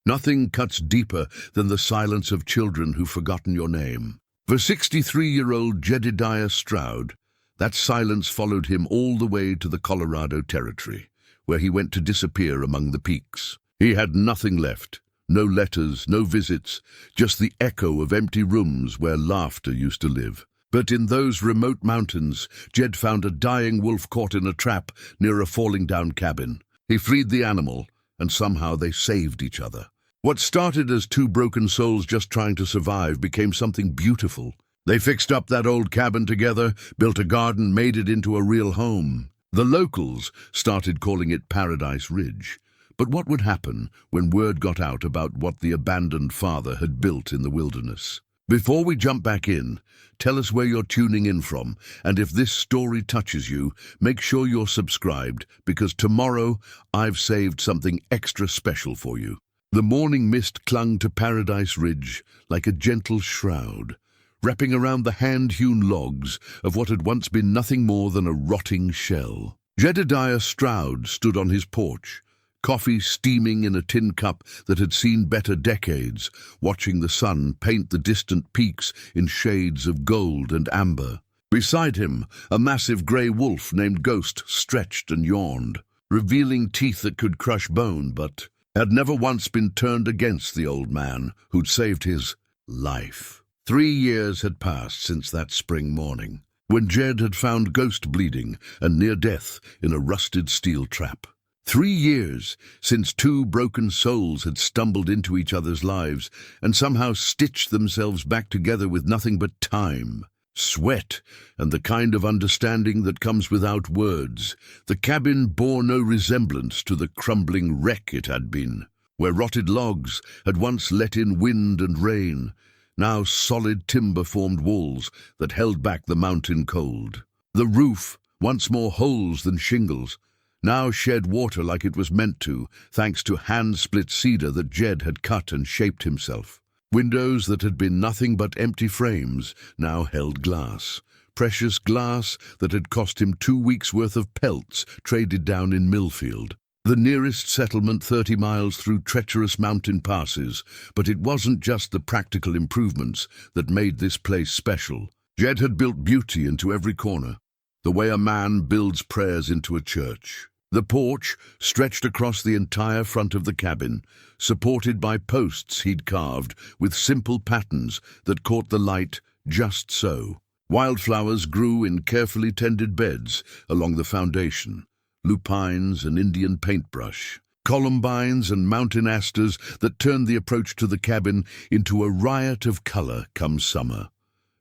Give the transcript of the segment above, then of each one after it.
Nothing cuts deeper than the silence of children who've forgotten your name. For 63-year-old Jedediah Stroud, that silence followed him all the way to the Colorado Territory, where he went to disappear among the peaks. He had nothing left. No letters, no visits, just the echo of empty rooms where laughter used to live. But in those remote mountains, Jed found a dying wolf caught in a trap near a falling-down cabin. He freed the animal, and somehow they saved each other. What started as two broken souls just trying to survive became something beautiful. They fixed up that old cabin together, built a garden, made it into a real home. The locals started calling it Paradise Ridge. But what would happen when word got out about what the abandoned father had built in the wilderness? Before we jump back in, tell us where you're tuning in from, and if this story touches you, make sure you're subscribed, because tomorrow I've saved something extra special for you. The morning mist clung to Paradise Ridge like a gentle shroud, wrapping around the hand-hewn logs of what had once been nothing more than a rotting shell. Jedediah Stroud stood on his porch, coffee steaming in a tin cup that had seen better decades, watching the sun paint the distant peaks in shades of gold and amber. Beside him, a massive grey wolf named Ghost stretched and yawned, revealing teeth that could crush bone, but had never once been turned against the old man who'd saved his life. 3 years had passed since that spring morning, when Jed had found Ghost bleeding and near death in a rusted steel trap. 3 years since two broken souls had stumbled into each other's lives and somehow stitched themselves back together with nothing but time, sweat, and the kind of understanding that comes without words. The cabin bore no resemblance to the crumbling wreck it had been, where rotted logs had once let in wind and rain. Now solid timber formed walls that held back the mountain cold. The roof, once more holes than shingles, now shed water like it was meant to, thanks to hand-split cedar that Jed had cut and shaped himself. Windows that had been nothing but empty frames now held glass, precious glass that had cost him 2 weeks' worth of pelts traded down in Millfield. The nearest settlement 30 miles through treacherous mountain passes, but it wasn't just the practical improvements that made this place special. Jed had built beauty into every corner, the way a man builds prayers into a church. The porch stretched across the entire front of the cabin, supported by posts he'd carved with simple patterns that caught the light just so. Wildflowers grew in carefully tended beds along the foundation, lupines and Indian paintbrush, columbines and mountain asters that turned the approach to the cabin into a riot of color come summer.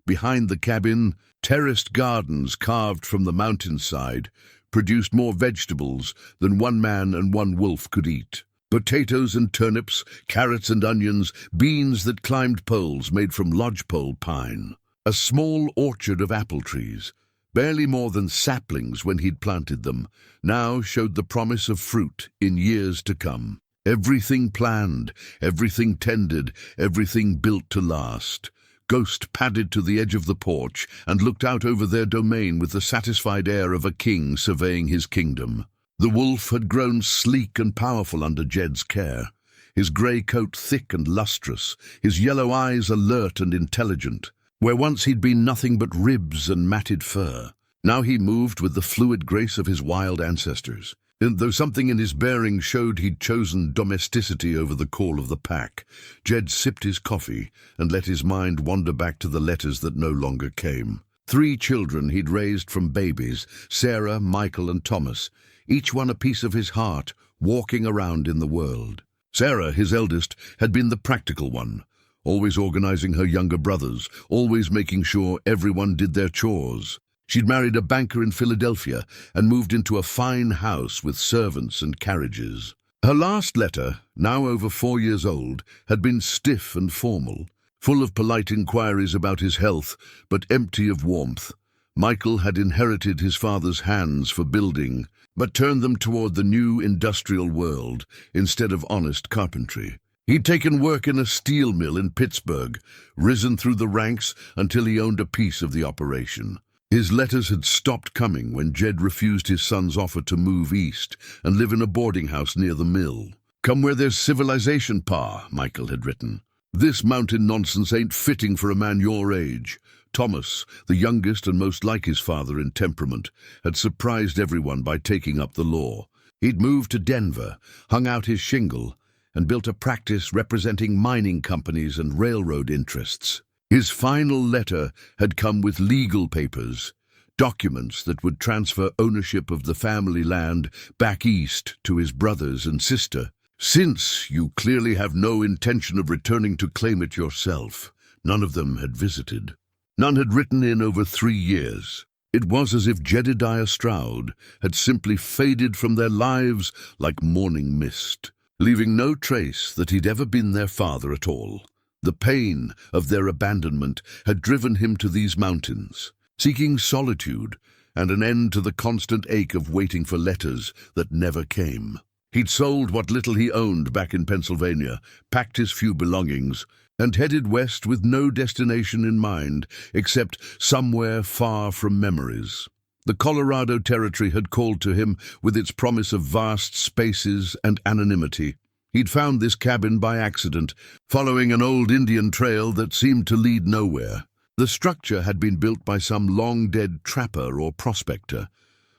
Behind the cabin, terraced gardens carved from the mountainside produced more vegetables than one man and one wolf could eat. Potatoes and turnips, carrots and onions, beans that climbed poles made from lodgepole pine. A small orchard of apple trees, barely more than saplings when he'd planted them, now showed the promise of fruit in years to come. Everything planned, everything tended, everything built to last. Ghost padded to the edge of the porch and looked out over their domain with the satisfied air of a king surveying his kingdom. The wolf had grown sleek and powerful under Jed's care, his grey coat thick and lustrous, his yellow eyes alert and intelligent. Where once he'd been nothing but ribs and matted fur, now he moved with the fluid grace of his wild ancestors. And though something in his bearing showed he'd chosen domesticity over the call of the pack, Jed sipped his coffee and let his mind wander back to the letters that no longer came. 3 children he'd raised from babies, Sarah, Michael, and Thomas, each one a piece of his heart, walking around in the world. Sarah, his eldest, had been the practical one, always organizing her younger brothers, always making sure everyone did their chores. She'd married a banker in Philadelphia and moved into a fine house with servants and carriages. Her last letter, now over 4 years old, had been stiff and formal, full of polite inquiries about his health, but empty of warmth. Michael had inherited his father's hands for building, but turned them toward the new industrial world instead of honest carpentry. He'd taken work in a steel mill in Pittsburgh, risen through the ranks until he owned a piece of the operation. His letters had stopped coming when Jed refused his son's offer to move east and live in a boarding house near the mill. "Come where there's civilization, Pa," Michael had written. "This mountain nonsense ain't fitting for a man your age." Thomas, the youngest and most like his father in temperament, had surprised everyone by taking up the law. He'd moved to Denver, hung out his shingle, and built a practice representing mining companies and railroad interests. His final letter had come with legal papers, documents that would transfer ownership of the family land back east to his brothers and sister. "Since you clearly have no intention of returning to claim it yourself," none of them had visited. None had written in over 3 years. It was as if Jedediah Stroud had simply faded from their lives like morning mist, leaving no trace that he'd ever been their father at all. The pain of their abandonment had driven him to these mountains, seeking solitude and an end to the constant ache of waiting for letters that never came. He'd sold what little he owned back in Pennsylvania, packed his few belongings, and headed west with no destination in mind except somewhere far from memories. The Colorado Territory had called to him with its promise of vast spaces and anonymity. He'd found this cabin by accident, following an old Indian trail that seemed to lead nowhere. The structure had been built by some long-dead trapper or prospector,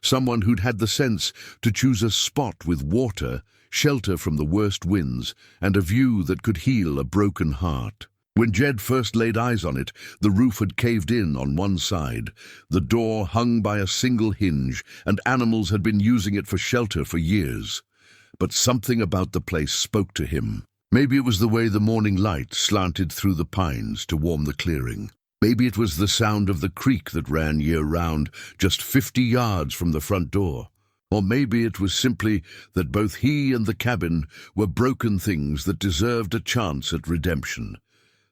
someone who'd had the sense to choose a spot with water, shelter from the worst winds, and a view that could heal a broken heart. When Jed first laid eyes on it, the roof had caved in on one side. The door hung by a single hinge, and animals had been using it for shelter for years. But something about the place spoke to him. Maybe it was the way the morning light slanted through the pines to warm the clearing. Maybe it was the sound of the creek that ran year-round, just 50 yards from the front door. Or maybe it was simply that both he and the cabin were broken things that deserved a chance at redemption.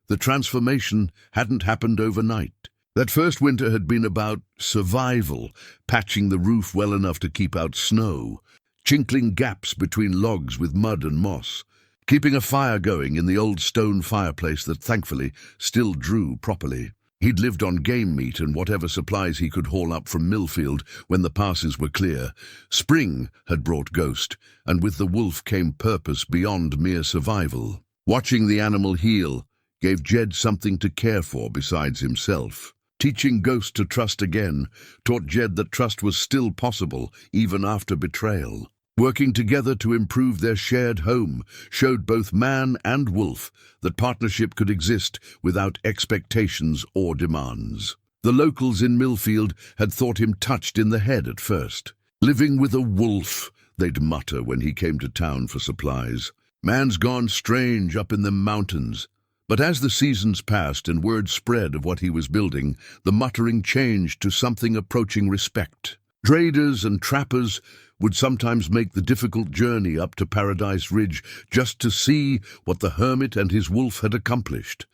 The transformation hadn't happened overnight. That first winter had been about survival, patching the roof well enough to keep out snow, chinkling gaps between logs with mud and moss, keeping a fire going in the old stone fireplace that thankfully still drew properly. He'd lived on game meat and whatever supplies he could haul up from Millfield when the passes were clear. Spring had brought Ghost, and with the wolf came purpose beyond mere survival. Watching the animal heal gave Jed something to care for besides himself. Teaching Ghost to trust again taught Jed that trust was still possible even after betrayal. Working together to improve their shared home showed both man and wolf that partnership could exist without expectations or demands. The locals in Millfield had thought him touched in the head at first. "Living with a wolf," they'd mutter when he came to town for supplies. "Man's gone strange up in the mountains." But as the seasons passed and word spread of what he was building, the muttering changed to something approaching respect. Traders and trappers would sometimes make the difficult journey up to Paradise Ridge just to see what the hermit and his wolf had accomplished.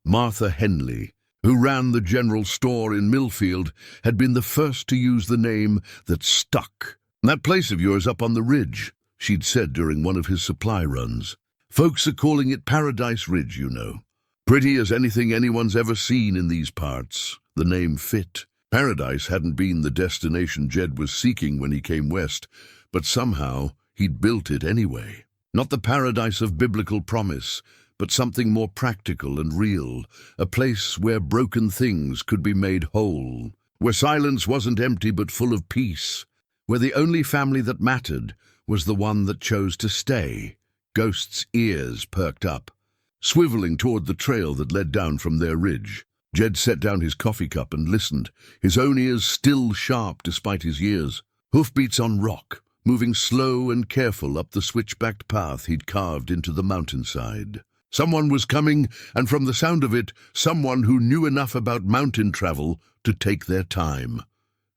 Martha Henley, who ran the general store in Millfield, had been the first to use the name that stuck. "That place of yours up on the ridge," she'd said during one of his supply runs. "Folks are calling it Paradise Ridge, you know. Pretty as anything anyone's ever seen in these parts." The name fit. Paradise hadn't been the destination Jed was seeking when he came west, but somehow he'd built it anyway. Not the paradise of biblical promise, but something more practical and real, a place where broken things could be made whole, where silence wasn't empty but full of peace, where the only family that mattered was the one that chose to stay. Ghost's ears perked up, swiveling toward the trail that led down from their ridge. Jed set down his coffee cup and listened, his own ears still sharp despite his years. Hoofbeats on rock, moving slow and careful up the switchbacked path he'd carved into the mountainside. Someone was coming, and from the sound of it, someone who knew enough about mountain travel to take their time.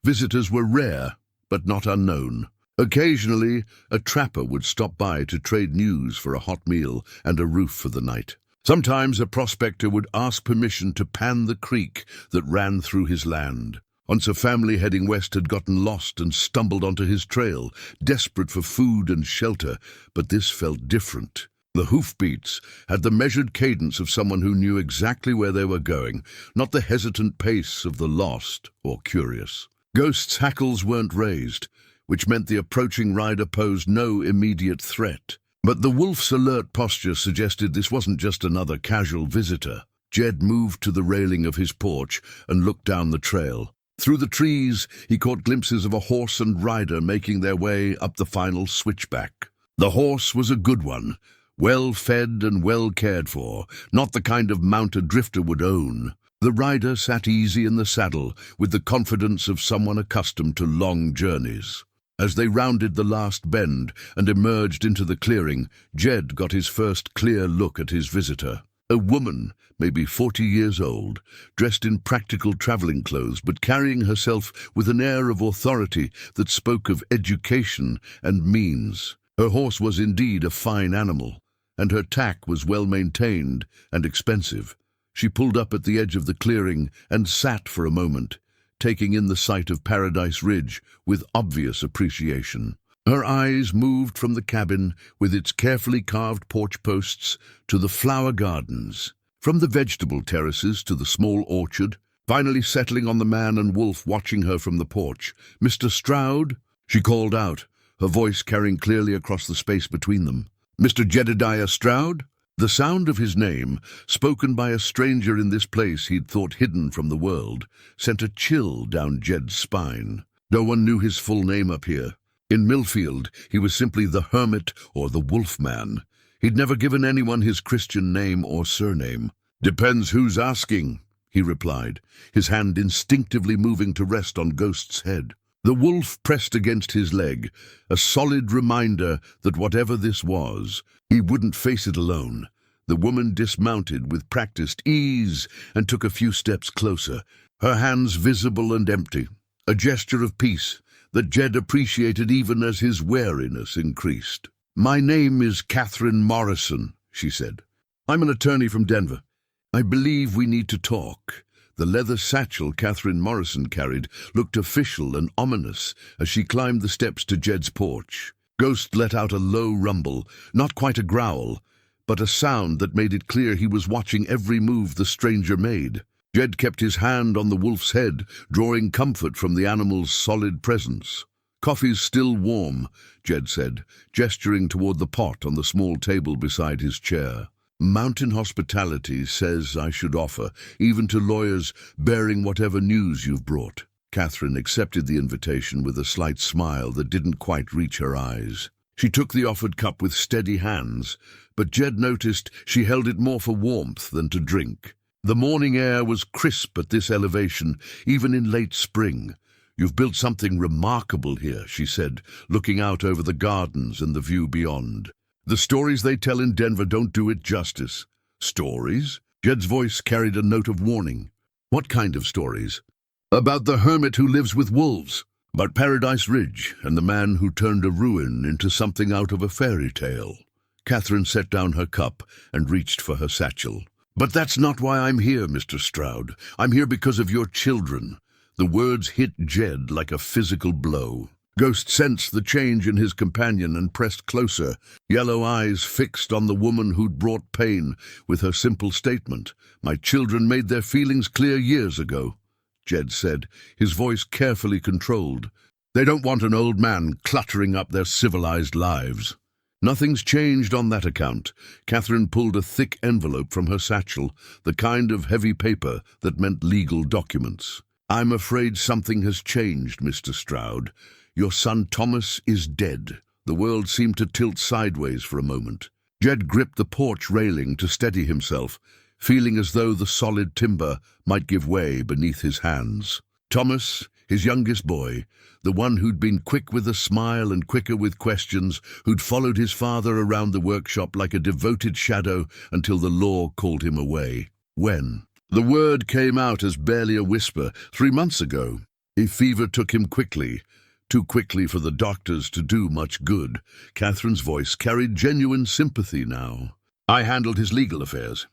Visitors were rare, but not unknown. Occasionally, a trapper would stop by to trade news for a hot meal and a roof for the night. Sometimes a prospector would ask permission to pan the creek that ran through his land. Once a family heading west had gotten lost and stumbled onto his trail, desperate for food and shelter, but this felt different. The hoofbeats had the measured cadence of someone who knew exactly where they were going, not the hesitant pace of the lost or curious. Ghost's hackles weren't raised, which meant the approaching rider posed no immediate threat. But the wolf's alert posture suggested this wasn't just another casual visitor. Jed moved to the railing of his porch and looked down the trail. Through the trees, he caught glimpses of a horse and rider making their way up the final switchback. The horse was a good one, well fed and well cared for, not the kind of mount a drifter would own. The rider sat easy in the saddle with the confidence of someone accustomed to long journeys. As they rounded the last bend and emerged into the clearing, Jed got his first clear look at his visitor. A woman, maybe 40 years old, dressed in practical traveling clothes but carrying herself with an air of authority that spoke of education and means. Her horse was indeed a fine animal, and her tack was well maintained and expensive. She pulled up at the edge of the clearing and sat for a moment, taking in the sight of Paradise Ridge with obvious appreciation. Her eyes moved from the cabin with its carefully carved porch posts to the flower gardens, from the vegetable terraces to the small orchard, finally settling on the man and wolf watching her from the porch. "Mr. Stroud?" she called out, her voice carrying clearly across the space between them. "Mr. Jedediah Stroud?" The sound of his name, spoken by a stranger in this place he'd thought hidden from the world, sent a chill down Jed's spine. No one knew his full name up here. In Millfield, he was simply the Hermit or the Wolfman. He'd never given anyone his Christian name or surname. "Depends who's asking," he replied, his hand instinctively moving to rest on Ghost's head. The wolf pressed against his leg, a solid reminder that whatever this was, he wouldn't face it alone. The woman dismounted with practiced ease and took a few steps closer, her hands visible and empty, a gesture of peace that Jed appreciated even as his wariness increased. "My name is Catherine Morrison," she said. "I'm an attorney from Denver. I believe we need to talk." The leather satchel Catherine Morrison carried looked official and ominous as she climbed the steps to Jed's porch. Ghost let out a low rumble, not quite a growl, but a sound that made it clear he was watching every move the stranger made. Jed kept his hand on the wolf's head, drawing comfort from the animal's solid presence. "Coffee's still warm," Jed said, gesturing toward the pot on the small table beside his chair. "Mountain hospitality says I should offer, even to lawyers, bearing whatever news you've brought." Catherine accepted the invitation with a slight smile that didn't quite reach her eyes. She took the offered cup with steady hands, but Jed noticed she held it more for warmth than to drink. The morning air was crisp at this elevation, even in late spring. "You've built something remarkable here," she said, looking out over the gardens and the view beyond. "The stories they tell in Denver don't do it justice." "Stories?" Jed's voice carried a note of warning. "What kind of stories?" "About the hermit who lives with wolves. About Paradise Ridge and the man who turned a ruin into something out of a fairy tale." Catherine set down her cup and reached for her satchel. "But that's not why I'm here, Mr. Stroud. I'm here because of your children." The words hit Jed like a physical blow. Ghost sensed the change in his companion and pressed closer, yellow eyes fixed on the woman who'd brought pain with her simple statement. "My children made their feelings clear years ago," Jed said, his voice carefully controlled. "They don't want an old man cluttering up their civilized lives." "Nothing's changed on that account." Catherine pulled a thick envelope from her satchel, the kind of heavy paper that meant legal documents. "I'm afraid something has changed, Mr. Stroud. Your son Thomas is dead." The world seemed to tilt sideways for a moment. Jed gripped the porch railing to steady himself, feeling as though the solid timber might give way beneath his hands. Thomas, his youngest boy, the one who'd been quick with a smile and quicker with questions, who'd followed his father around the workshop like a devoted shadow until the law called him away. When? The word came out as barely a whisper 3 months ago. A fever took him quickly, too quickly for the doctors to do much good. Catherine's voice carried genuine sympathy now. "I handled his legal affairs.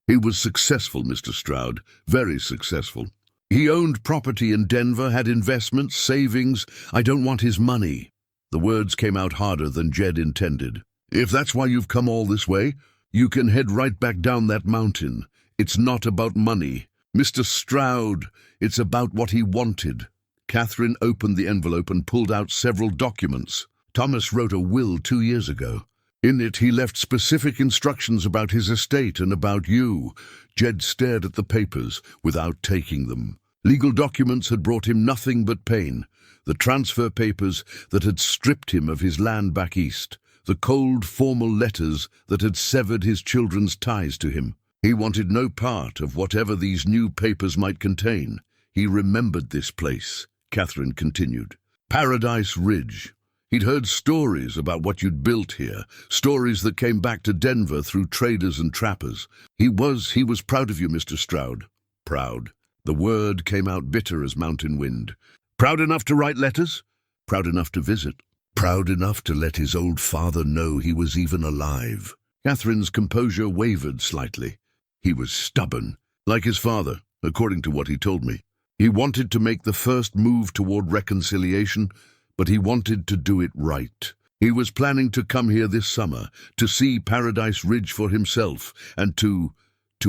He was successful, Mr. Stroud, very successful. He owned property in Denver, had investments, savings. I don't want his money." The words came out harder than Jed intended. "If that's why you've come all this way, you can head right back down that mountain. It's not about money. Mr. Stroud, it's about what he wanted." Catherine opened the envelope and pulled out several documents. "Thomas wrote a will 2 years ago. In it, he left specific instructions about his estate and about you. Jed stared at the papers without taking them. Legal documents had brought him nothing but pain. The transfer papers that had stripped him of his land back east. The cold, formal letters that had severed his children's ties to him. He wanted no part of whatever these new papers might contain. He remembered this place, Catherine continued. Paradise Ridge. He'd heard stories about what you'd built here, stories that came back to Denver through traders and trappers. He was proud of you, Mr. Stroud. Proud. The word came out bitter as mountain wind. Proud enough to write letters? Proud enough to visit? Proud enough to let his old father know he was even alive? Catherine's composure wavered slightly. He was stubborn, like his father, according to what he told me. He wanted to make the first move toward reconciliation, but he wanted to do it right. He was planning to come here this summer, to see Paradise Ridge for himself, and to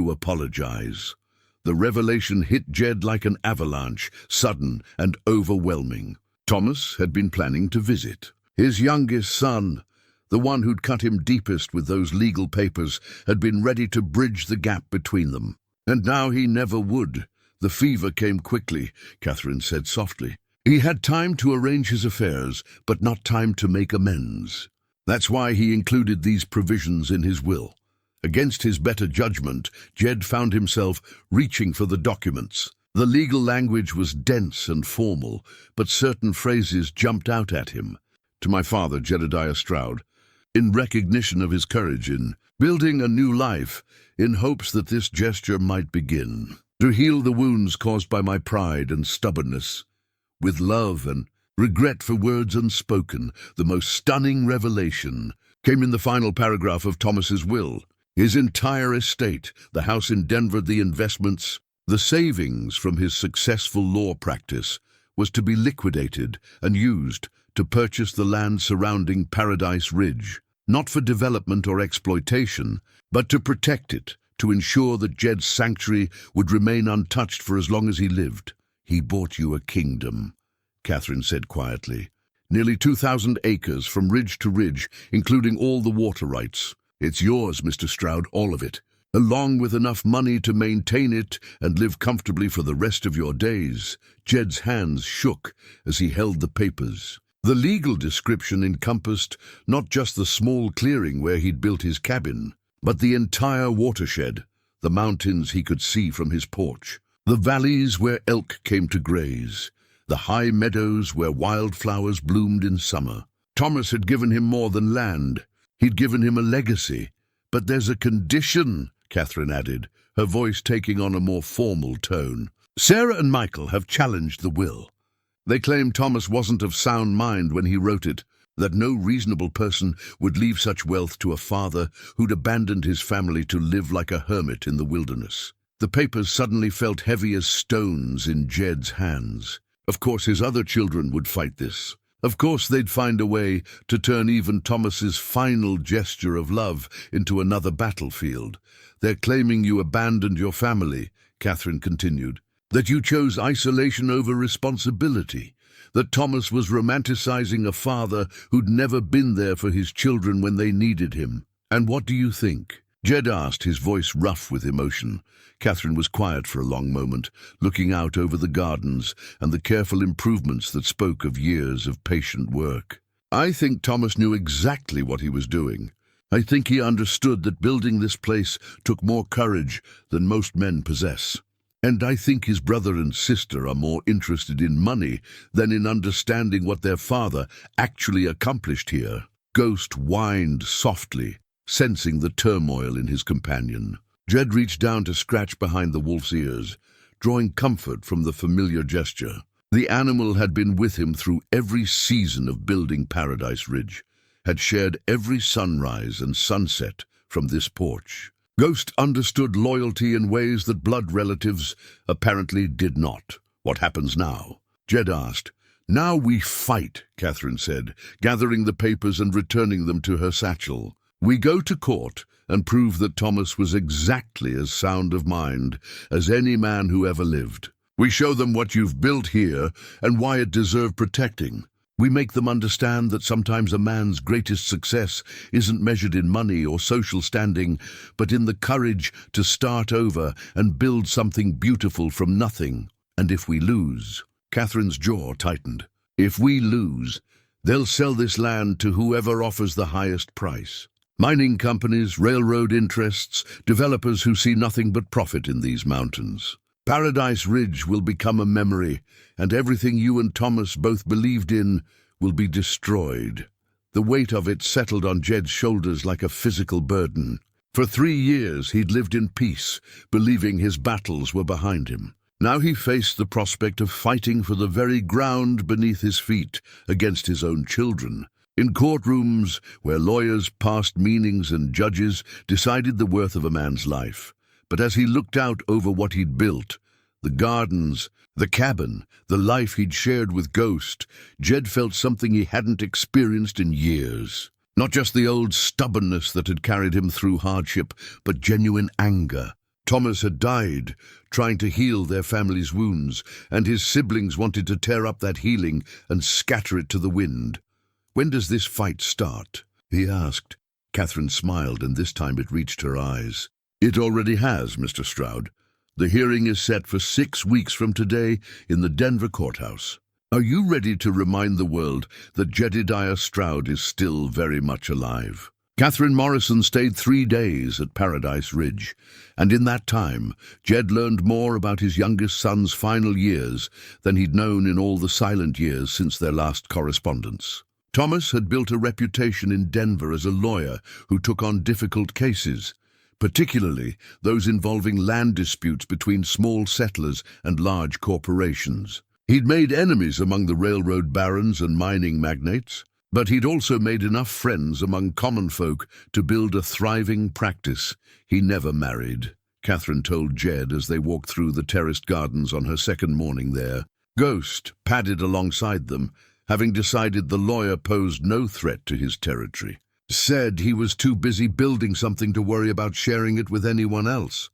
apologize. The revelation hit Jed like an avalanche, sudden and overwhelming. Thomas had been planning to visit. His youngest son, the one who'd cut him deepest with those legal papers, had been ready to bridge the gap between them. And now he never would. The fever came quickly, Catherine said softly. He had time to arrange his affairs, but not time to make amends. That's why he included these provisions in his will. Against his better judgment, Jed found himself reaching for the documents. The legal language was dense and formal, but certain phrases jumped out at him. To my father, Jedediah Stroud, in recognition of his courage in building a new life, in hopes that this gesture might begin to heal the wounds caused by my pride and stubbornness. With love and regret for words unspoken, the most stunning revelation came in the final paragraph of Thomas's will. His entire estate, the house in Denver, the investments, the savings from his successful law practice, was to be liquidated and used to purchase the land surrounding Paradise Ridge, not for development or exploitation, but to protect it, to ensure that Jed's sanctuary would remain untouched for as long as he lived. He bought you a kingdom, Catherine said quietly. Nearly 2,000 acres from ridge to ridge, including all the water rights. It's yours, Mr. Stroud, all of it, along with enough money to maintain it and live comfortably for the rest of your days. Jed's hands shook as he held the papers. The legal description encompassed not just the small clearing where he'd built his cabin, but the entire watershed, the mountains he could see from his porch, the valleys where elk came to graze, the high meadows where wildflowers bloomed in summer. Thomas had given him more than land. He'd given him a legacy. But there's a condition, Catherine added, her voice taking on a more formal tone. Sarah and Michael have challenged the will. They claim Thomas wasn't of sound mind when he wrote it, that no reasonable person would leave such wealth to a father who'd abandoned his family to live like a hermit in the wilderness. The papers suddenly felt heavy as stones in Jed's hands. Of course his other children would fight this. Of course they'd find a way to turn even Thomas's final gesture of love into another battlefield. They're claiming you abandoned your family, Catherine continued, that you chose isolation over responsibility, that Thomas was romanticizing a father who'd never been there for his children when they needed him. And what do you think? Jed asked, his voice rough with emotion. Catherine was quiet for a long moment, looking out over the gardens and the careful improvements that spoke of years of patient work. I think Thomas knew exactly what he was doing. I think he understood that building this place took more courage than most men possess. And I think his brother and sister are more interested in money than in understanding what their father actually accomplished here. Ghost whined softly, sensing the turmoil in his companion. Jed reached down to scratch behind the wolf's ears, drawing comfort from the familiar gesture. The animal had been with him through every season of building Paradise Ridge, had shared every sunrise and sunset from this porch. Ghost understood loyalty in ways that blood relatives apparently did not. What happens now? Jed asked. Now we fight, Catherine said, gathering the papers and returning them to her satchel. We go to court and prove that Thomas was exactly as sound of mind as any man who ever lived. We show them what you've built here and why it deserved protecting. We make them understand that sometimes a man's greatest success isn't measured in money or social standing, but in the courage to start over and build something beautiful from nothing. And if we lose, Catherine's jaw tightened. If we lose, they'll sell this land to whoever offers the highest price. Mining companies, railroad interests, developers who see nothing but profit in these mountains. Paradise Ridge will become a memory, and everything you and Thomas both believed in will be destroyed. The weight of it settled on Jed's shoulders like a physical burden. For 3 years he'd lived in peace, believing his battles were behind him. Now he faced the prospect of fighting for the very ground beneath his feet against his own children. In courtrooms where lawyers passed meanings and judges decided the worth of a man's life. But as he looked out over what he'd built, the gardens, the cabin, the life he'd shared with Ghost, Jed felt something he hadn't experienced in years. Not just the old stubbornness that had carried him through hardship, but genuine anger. Thomas had died, trying to heal their family's wounds, and his siblings wanted to tear up that healing and scatter it to the wind. "When does this fight start?" he asked. Catherine smiled, and this time it reached her eyes. "It already has, Mr. Stroud. The hearing is set for 6 weeks from today in the Denver courthouse. Are you ready to remind the world that Jedediah Stroud is still very much alive?" Catherine Morrison stayed 3 days at Paradise Ridge, and in that time, Jed learned more about his youngest son's final years than he'd known in all the silent years since their last correspondence. Thomas had built a reputation in Denver as a lawyer who took on difficult cases, particularly those involving land disputes between small settlers and large corporations. He'd made enemies among the railroad barons and mining magnates, but he'd also made enough friends among common folk to build a thriving practice. He never married, Catherine told Jed as they walked through the terraced gardens on her second morning there. Ghost padded alongside them, having decided the lawyer posed no threat to his territory. Said he was too busy building something to worry about sharing it with anyone else.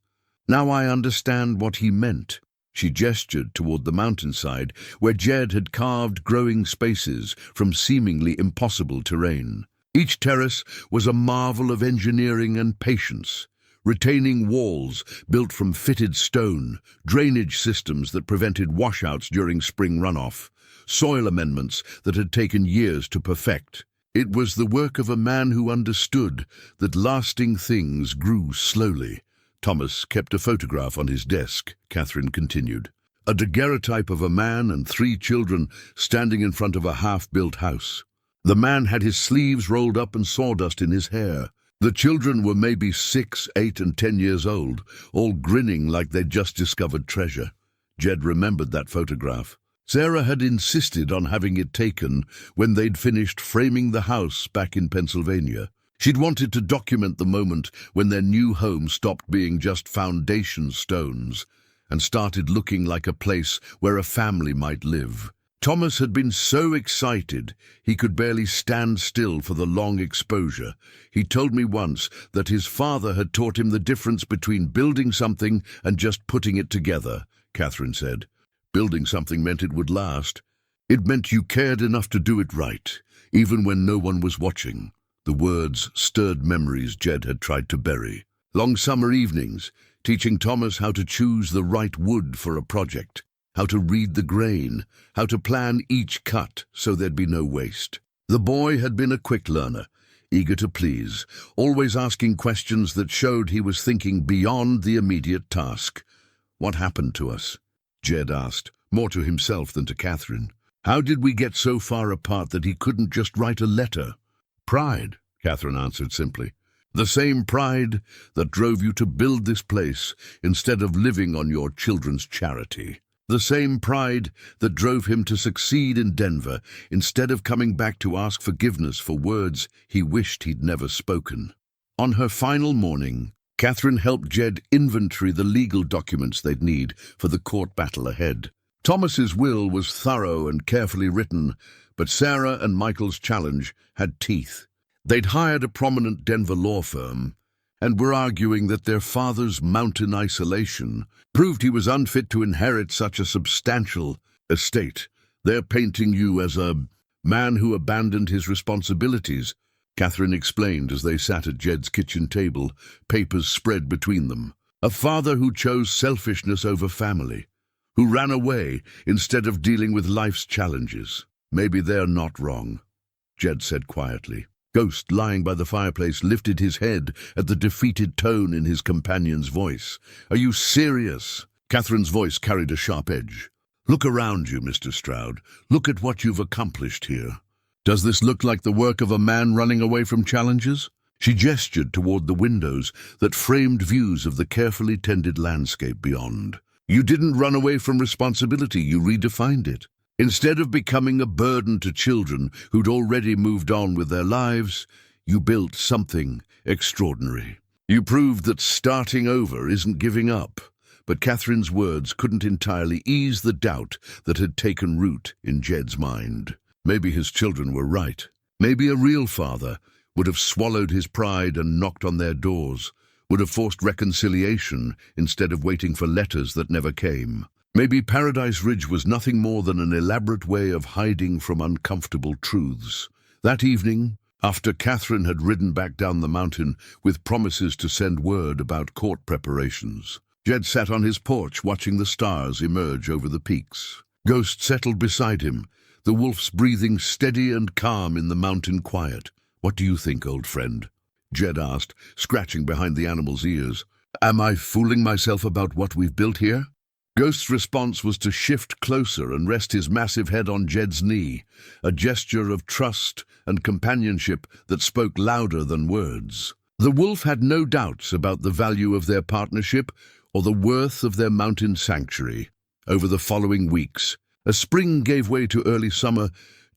Now I understand what he meant. She gestured toward the mountainside, where Jed had carved growing spaces from seemingly impossible terrain. Each terrace was a marvel of engineering and patience. Retaining walls built from fitted stone, drainage systems that prevented washouts during spring runoff, soil amendments that had taken years to perfect. It was the work of a man who understood that lasting things grew slowly. Thomas kept a photograph on his desk, Catherine continued. A daguerreotype of a man and 3 children standing in front of a half-built house. The man had his sleeves rolled up and sawdust in his hair. The children were maybe 6, 8, and 10 years old, all grinning like they'd just discovered treasure. Jed remembered that photograph. Sarah had insisted on having it taken when they'd finished framing the house back in Pennsylvania. She'd wanted to document the moment when their new home stopped being just foundation stones and started looking like a place where a family might live. Thomas had been so excited he could barely stand still for the long exposure. He told me once that his father had taught him the difference between building something and just putting it together, Catherine said. Building something meant it would last. It meant you cared enough to do it right, even when no one was watching. The words stirred memories Jed had tried to bury. Long summer evenings, teaching Thomas how to choose the right wood for a project, how to read the grain, how to plan each cut so there'd be no waste. The boy had been a quick learner, eager to please, always asking questions that showed he was thinking beyond the immediate task. "What happened to us?" Jed asked, more to himself than to Catherine. "How did we get so far apart that he couldn't just write a letter?" "Pride," Catherine answered simply. "The same pride that drove you to build this place instead of living on your children's charity. The same pride that drove him to succeed in Denver instead of coming back to ask forgiveness for words he wished he'd never spoken." On her final morning, Catherine helped Jed inventory the legal documents they'd need for the court battle ahead. Thomas's will was thorough and carefully written, but Sarah and Michael's challenge had teeth. They'd hired a prominent Denver law firm and were arguing that their father's mountain isolation proved he was unfit to inherit such a substantial estate. "They're painting you as a Man who abandoned his responsibilities, Catherine explained as they sat at Jed's kitchen table, papers spread between them. A father who chose selfishness over family, who ran away instead of dealing with life's challenges. Maybe they're not wrong, Jed said quietly. Ghost, lying by the fireplace, lifted his head at the defeated tone in his companion's voice. Are you serious? Catherine's voice carried a sharp edge. Look around you, Mr. Stroud. Look at what you've accomplished here. Does this look like the work of a man running away from challenges? She gestured toward the windows that framed views of the carefully tended landscape beyond. You didn't run away from responsibility, you redefined it. Instead of becoming a burden to children who'd already moved on with their lives, you built something extraordinary. You proved that starting over isn't giving up. But Catherine's words couldn't entirely ease the doubt that had taken root in Jed's mind. Maybe his children were right. Maybe a real father would have swallowed his pride and knocked on their doors, would have forced reconciliation instead of waiting for letters that never came. Maybe Paradise Ridge was nothing more than an elaborate way of hiding from uncomfortable truths. That evening, after Catherine had ridden back down the mountain with promises to send word about court preparations, Jed sat on his porch watching the stars emerge over the peaks. Ghost settled beside him, the wolf's breathing steady and calm in the mountain quiet. What do you think, old friend? Jed asked, scratching behind the animal's ears. Am I fooling myself about what we've built here? Ghost's response was to shift closer and rest his massive head on Jed's knee, a gesture of trust and companionship that spoke louder than words. The wolf had no doubts about the value of their partnership or the worth of their mountain sanctuary. Over the following weeks, as spring gave way to early summer,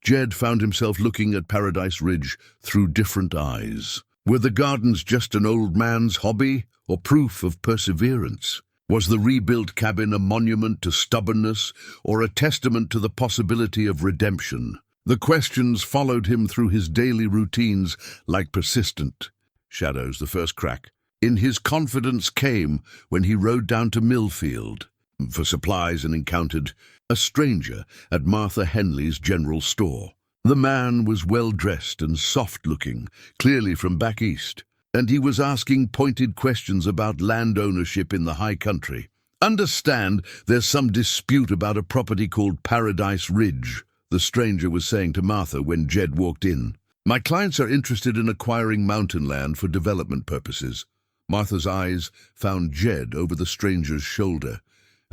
Jed found himself looking at Paradise Ridge through different eyes. Were the gardens just an old man's hobby or proof of perseverance? Was the rebuilt cabin a monument to stubbornness or a testament to the possibility of redemption? The questions followed him through his daily routines like persistent shadows. The first crack in his confidence came when he rode down to Millfield for supplies and encountered a stranger at Martha Henley's general store. The man was well-dressed and soft-looking, clearly from back east, and he was asking pointed questions about land ownership in the high country. Understand, there's some dispute about a property called Paradise Ridge, the stranger was saying to Martha when Jed walked in. My clients are interested in acquiring mountain land for development purposes. Martha's eyes found Jed over the stranger's shoulder,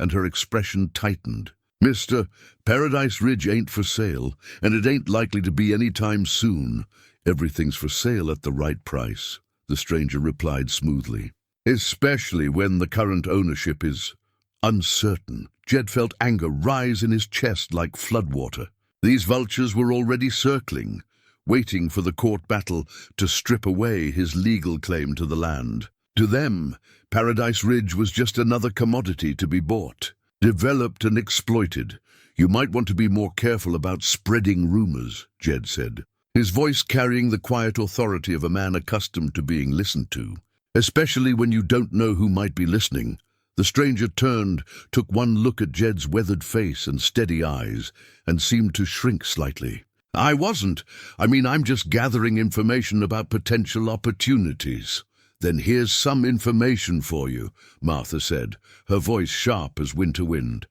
and her expression tightened. Mister, Paradise Ridge ain't for sale, and it ain't likely to be any time soon. Everything's for sale at the right price, the stranger replied smoothly. Especially when the current ownership is uncertain. Jed felt anger rise in his chest like floodwater. These vultures were already circling, waiting for the court battle to strip away his legal claim to the land. To them, Paradise Ridge was just another commodity to be bought, developed and exploited. You might want to be more careful about spreading rumors, Jed said, his voice carrying the quiet authority of a man accustomed to being listened to. Especially when you don't know who might be listening. The stranger turned, took one look at Jed's weathered face and steady eyes, and seemed to shrink slightly. I'm just gathering information about potential opportunities. Then here's some information for you, Martha said, her voice sharp as winter wind.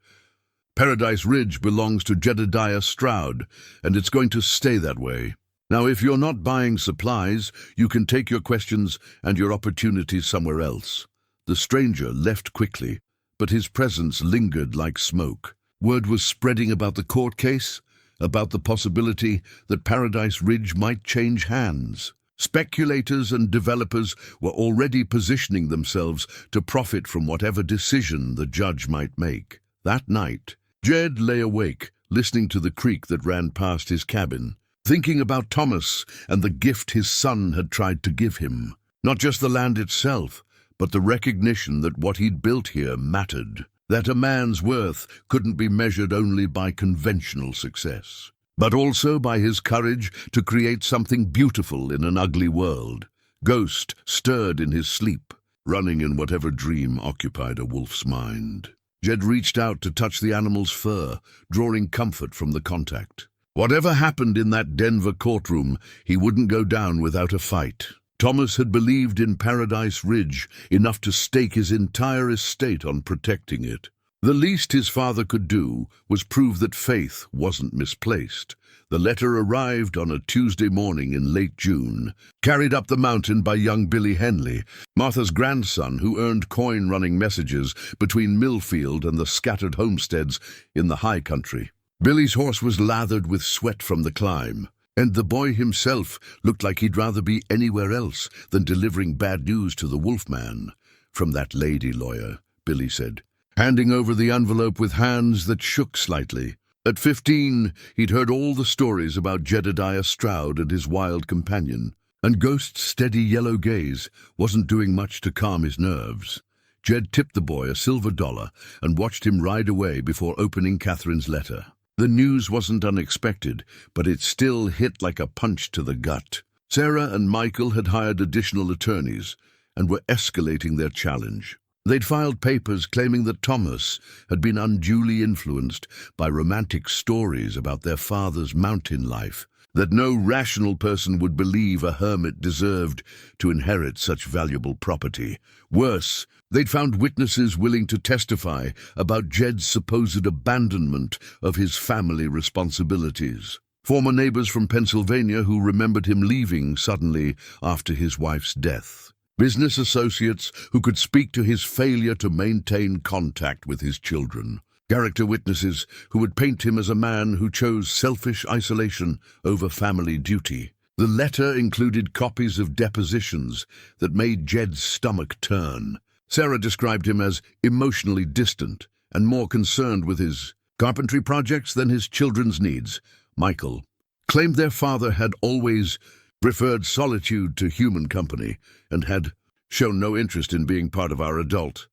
Paradise Ridge belongs to Jedediah Stroud, and it's going to stay that way. Now, if you're not buying supplies, you can take your questions and your opportunities somewhere else. The stranger left quickly, but his presence lingered like smoke. Word was spreading about the court case, about the possibility that Paradise Ridge might change hands. Speculators and developers were already positioning themselves to profit from whatever decision the judge might make. That night, Jed lay awake, listening to the creek that ran past his cabin, thinking about Thomas and the gift his son had tried to give him. Not just the land itself, but the recognition that what he'd built here mattered, that a man's worth couldn't be measured only by conventional success, but also by his courage to create something beautiful in an ugly world. Ghost stirred in his sleep, running in whatever dream occupied a wolf's mind. Jed reached out to touch the animal's fur, drawing comfort from the contact. Whatever happened in that Denver courtroom, he wouldn't go down without a fight. Thomas had believed in Paradise Ridge enough to stake his entire estate on protecting it. The least his father could do was prove that faith wasn't misplaced. The letter arrived on a Tuesday morning in late June, carried up the mountain by young Billy Henley, Martha's grandson, who earned coin running messages between Millfield and the scattered homesteads in the high country. Billy's horse was lathered with sweat from the climb, and the boy himself looked like he'd rather be anywhere else than delivering bad news to the Wolfman. "From that lady lawyer," Billy said, handing over the envelope with hands that shook slightly. At 15, he'd heard all the stories about Jedediah Stroud and his wild companion, and Ghost's steady yellow gaze wasn't doing much to calm his nerves. Jed tipped the boy a silver dollar and watched him ride away before opening Catherine's letter. The news wasn't unexpected, but it still hit like a punch to the gut. Sarah and Michael had hired additional attorneys and were escalating their challenge. They'd filed papers claiming that Thomas had been unduly influenced by romantic stories about their father's mountain life, that no rational person would believe a hermit deserved to inherit such valuable property. Worse, they'd found witnesses willing to testify about Jed's supposed abandonment of his family responsibilities. Former neighbors from Pennsylvania who remembered him leaving suddenly after his wife's death. Business associates who could speak to his failure to maintain contact with his children. Character witnesses who would paint him as a man who chose selfish isolation over family duty. The letter included copies of depositions that made Jed's stomach turn. Sarah described him as emotionally distant and more concerned with his carpentry projects than his children's needs. Michael claimed their father had always preferred solitude to human company and had shown no interest in being part of our adult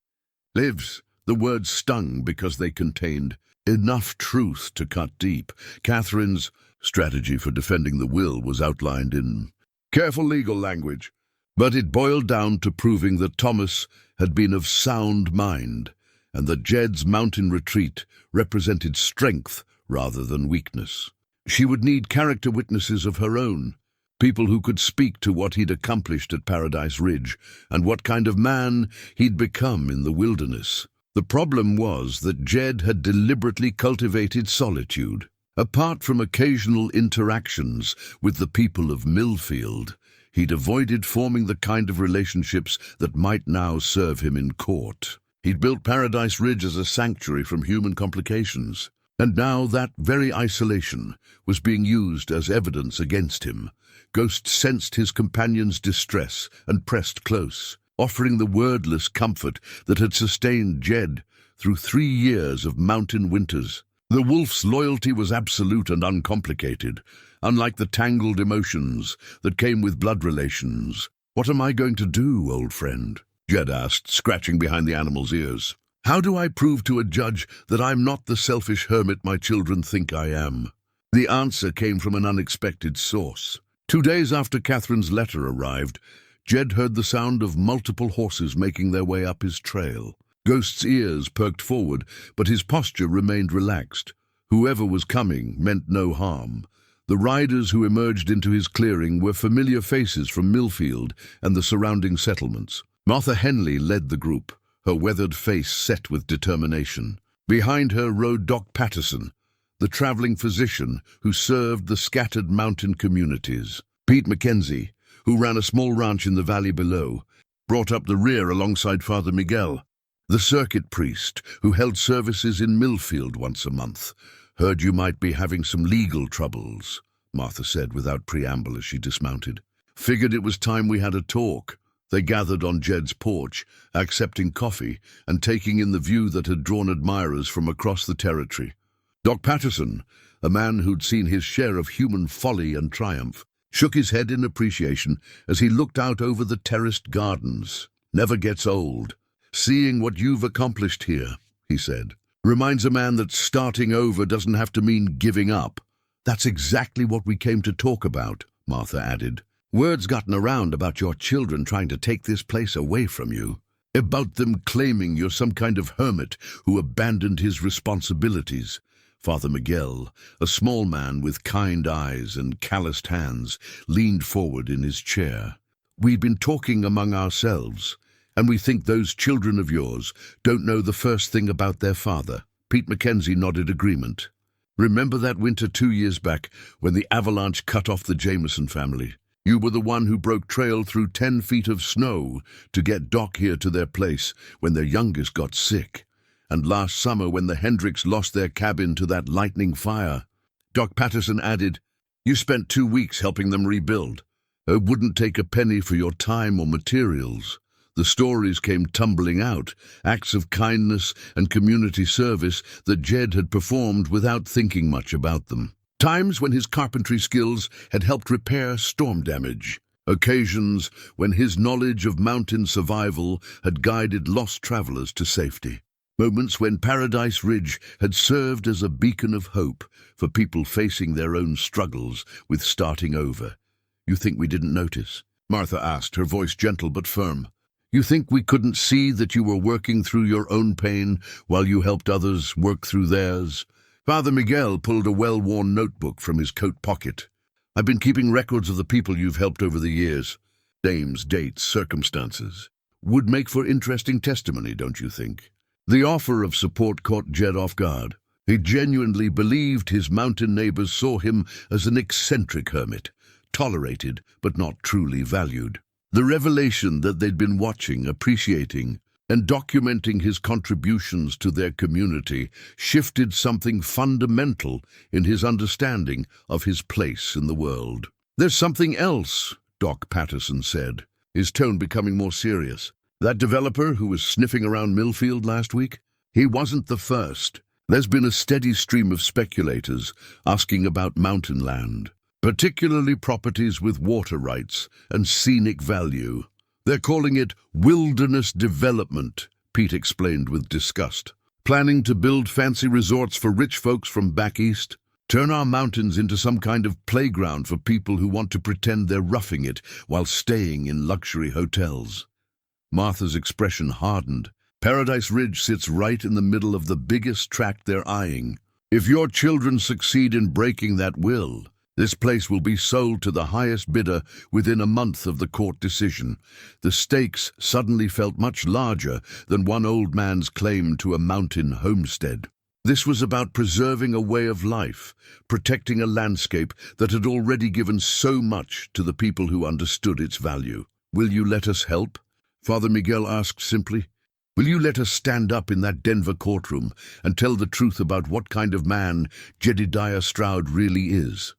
lives. The words stung because they contained enough truth to cut deep. Catherine's strategy for defending the will was outlined in careful legal language, but it boiled down to proving that Thomas had been of sound mind and that Jed's mountain retreat represented strength rather than weakness. She would need character witnesses of her own, people who could speak to what he'd accomplished at Paradise Ridge and what kind of man he'd become in the wilderness. The problem was that Jed had deliberately cultivated solitude. Apart from occasional interactions with the people of Millfield, he'd avoided forming the kind of relationships that might now serve him in court. He'd built Paradise Ridge as a sanctuary from human complications, and now that very isolation was being used as evidence against him. Ghost sensed his companion's distress and pressed close, offering the wordless comfort that had sustained Jed through 3 years of mountain winters. The wolf's loyalty was absolute and uncomplicated, unlike the tangled emotions that came with blood relations. "What am I going to do, old friend?" Jed asked, scratching behind the animal's ears. "How do I prove to a judge that I'm not the selfish hermit my children think I am?" The answer came from an unexpected source. 2 days after Catherine's letter arrived, Jed heard the sound of multiple horses making their way up his trail. Ghost's ears perked forward, but his posture remained relaxed. Whoever was coming meant no harm. The riders who emerged into his clearing were familiar faces from Millfield and the surrounding settlements. Martha Henley led the group, her weathered face set with determination. Behind her rode Doc Patterson, the traveling physician who served the scattered mountain communities. Pete Mackenzie, who ran a small ranch in the valley below, brought up the rear alongside Father Miguel. The circuit priest, who held services in Millfield once a month. "Heard you might be having some legal troubles," Martha said without preamble as she dismounted. "Figured it was time we had a talk." They gathered on Jed's porch, accepting coffee and taking in the view that had drawn admirers from across the territory. Doc Patterson, a man who'd seen his share of human folly and triumph, shook his head in appreciation as he looked out over the terraced gardens. "Never gets old. Seeing what you've accomplished here," he said, "reminds a man that starting over doesn't have to mean giving up." "That's exactly what we came to talk about," Martha added. "Word's gotten around about your children trying to take this place away from you. About them claiming you're some kind of hermit who abandoned his responsibilities. Father Miguel, a small man with kind eyes and calloused hands, leaned forward in his chair. "We'd been talking among ourselves, and we think those children of yours don't know the first thing about their father." Pete Mackenzie nodded agreement. "Remember that winter 2 years back when the avalanche cut off the Jameson family? You were the one who broke trail through 10 feet of snow to get Doc here to their place when their youngest got sick. And last summer when the Hendricks lost their cabin to that lightning fire." Doc Patterson added, "You spent 2 weeks helping them rebuild. It wouldn't take a penny for your time or materials. The stories came tumbling out, acts of kindness and community service that Jed had performed without thinking much about them. Times when his carpentry skills had helped repair storm damage. Occasions when his knowledge of mountain survival had guided lost travelers to safety. Moments when Paradise Ridge had served as a beacon of hope for people facing their own struggles with starting over." "You think we didn't notice?" Martha asked, her voice gentle but firm. "You think we couldn't see that you were working through your own pain while you helped others work through theirs?" Father Miguel pulled a well-worn notebook from his coat pocket. "I've been keeping records of the people you've helped over the years. Names, dates, circumstances. Would make for interesting testimony, don't you think?" The offer of support caught Jed off guard. He genuinely believed his mountain neighbors saw him as an eccentric hermit, tolerated but not truly valued. The revelation that they'd been watching, appreciating, and documenting his contributions to their community shifted something fundamental in his understanding of his place in the world. "There's something else," Doc Patterson said, his tone becoming more serious. "That developer who was sniffing around Millfield last week? He wasn't the first. There's been a steady stream of speculators asking about mountain land, particularly properties with water rights and scenic value. They're calling it wilderness development," Pete explained with disgust. "Planning to build fancy resorts for rich folks from back east? Turn our mountains into some kind of playground for people who want to pretend they're roughing it while staying in luxury hotels." Martha's expression hardened. Paradise Ridge sits right in the middle of the biggest tract they're eyeing. If your children succeed in breaking that will, this place will be sold to the highest bidder within a month of the court decision. The stakes suddenly felt much larger than one old man's claim to a mountain homestead. This was about preserving a way of life, protecting a landscape that had already given so much to the people who understood its value. "Will you let us help?" Father Miguel asked simply. "Will you let us stand up in that Denver courtroom and tell the truth about what kind of man Jedediah Stroud really is?"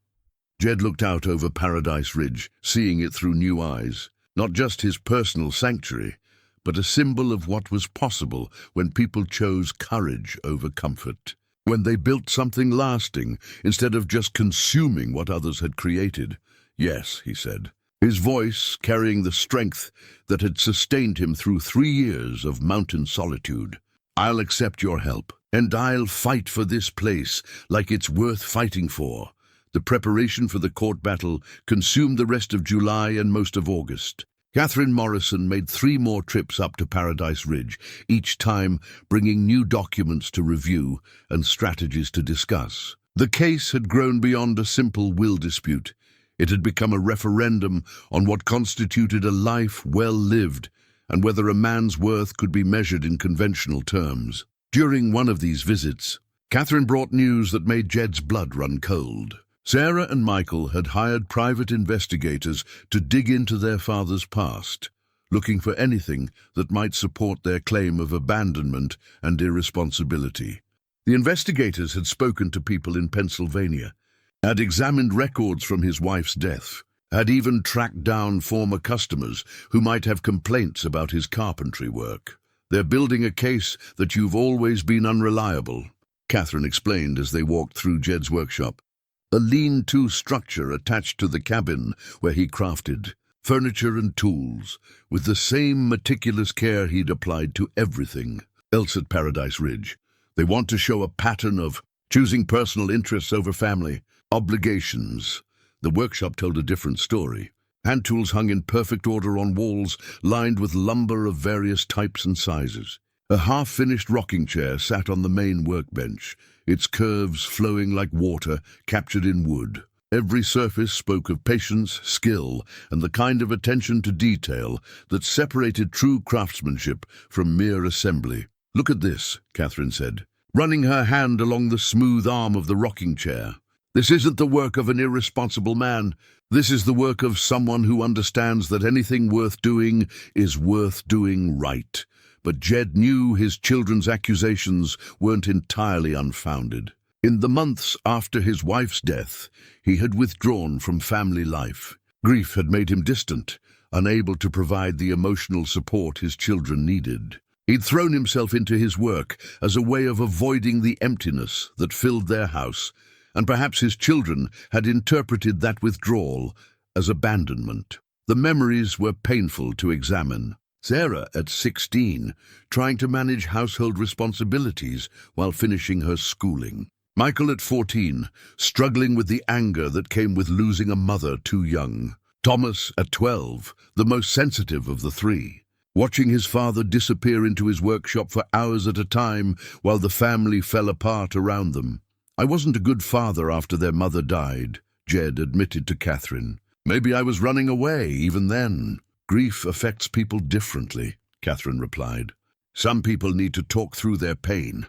Jed looked out over Paradise Ridge, seeing it through new eyes. Not just his personal sanctuary, but a symbol of what was possible when people chose courage over comfort. When they built something lasting instead of just consuming what others had created. "Yes," he said, his voice carrying the strength that had sustained him through 3 years of mountain solitude. "I'll accept your help, and I'll fight for this place like it's worth fighting for." The preparation for the court battle consumed the rest of July and most of August. Catherine Morrison made 3 more trips up to Paradise Ridge, each time bringing new documents to review and strategies to discuss. The case had grown beyond a simple will dispute. It had become a referendum on what constituted a life well lived and whether a man's worth could be measured in conventional terms. During one of these visits, Catherine brought news that made Jed's blood run cold. Sarah and Michael had hired private investigators to dig into their father's past, looking for anything that might support their claim of abandonment and irresponsibility. The investigators had spoken to people in Pennsylvania, had examined records from his wife's death, had even tracked down former customers who might have complaints about his carpentry work. "They're building a case that you've always been unreliable," Catherine explained as they walked through Jed's workshop. A lean-to structure attached to the cabin where he crafted furniture and tools, with the same meticulous care he'd applied to everything else at Paradise Ridge. They want to show a pattern of choosing personal interests over family, obligations. The workshop told a different story. Hand tools hung in perfect order on walls lined with lumber of various types and sizes. A half-finished rocking chair sat on the main workbench, its curves flowing like water captured in wood. Every surface spoke of patience, skill, and the kind of attention to detail that separated true craftsmanship from mere assembly. "Look at this," Catherine said, running her hand along the smooth arm of the rocking chair. "This isn't the work of an irresponsible man. This is the work of someone who understands that anything worth doing is worth doing right." But Jed knew his children's accusations weren't entirely unfounded. In the months after his wife's death, he had withdrawn from family life. Grief had made him distant, unable to provide the emotional support his children needed. He'd thrown himself into his work as a way of avoiding the emptiness that filled their house, and perhaps his children had interpreted that withdrawal as abandonment. The memories were painful to examine. Sarah, at 16, trying to manage household responsibilities while finishing her schooling. Michael, at 14, struggling with the anger that came with losing a mother too young. Thomas, at 12, the most sensitive of the three, watching his father disappear into his workshop for hours at a time while the family fell apart around them. "I wasn't a good father after their mother died," Jed admitted to Catherine. "Maybe I was running away even then." "Grief affects people differently," Catherine replied. "Some people need to talk through their pain.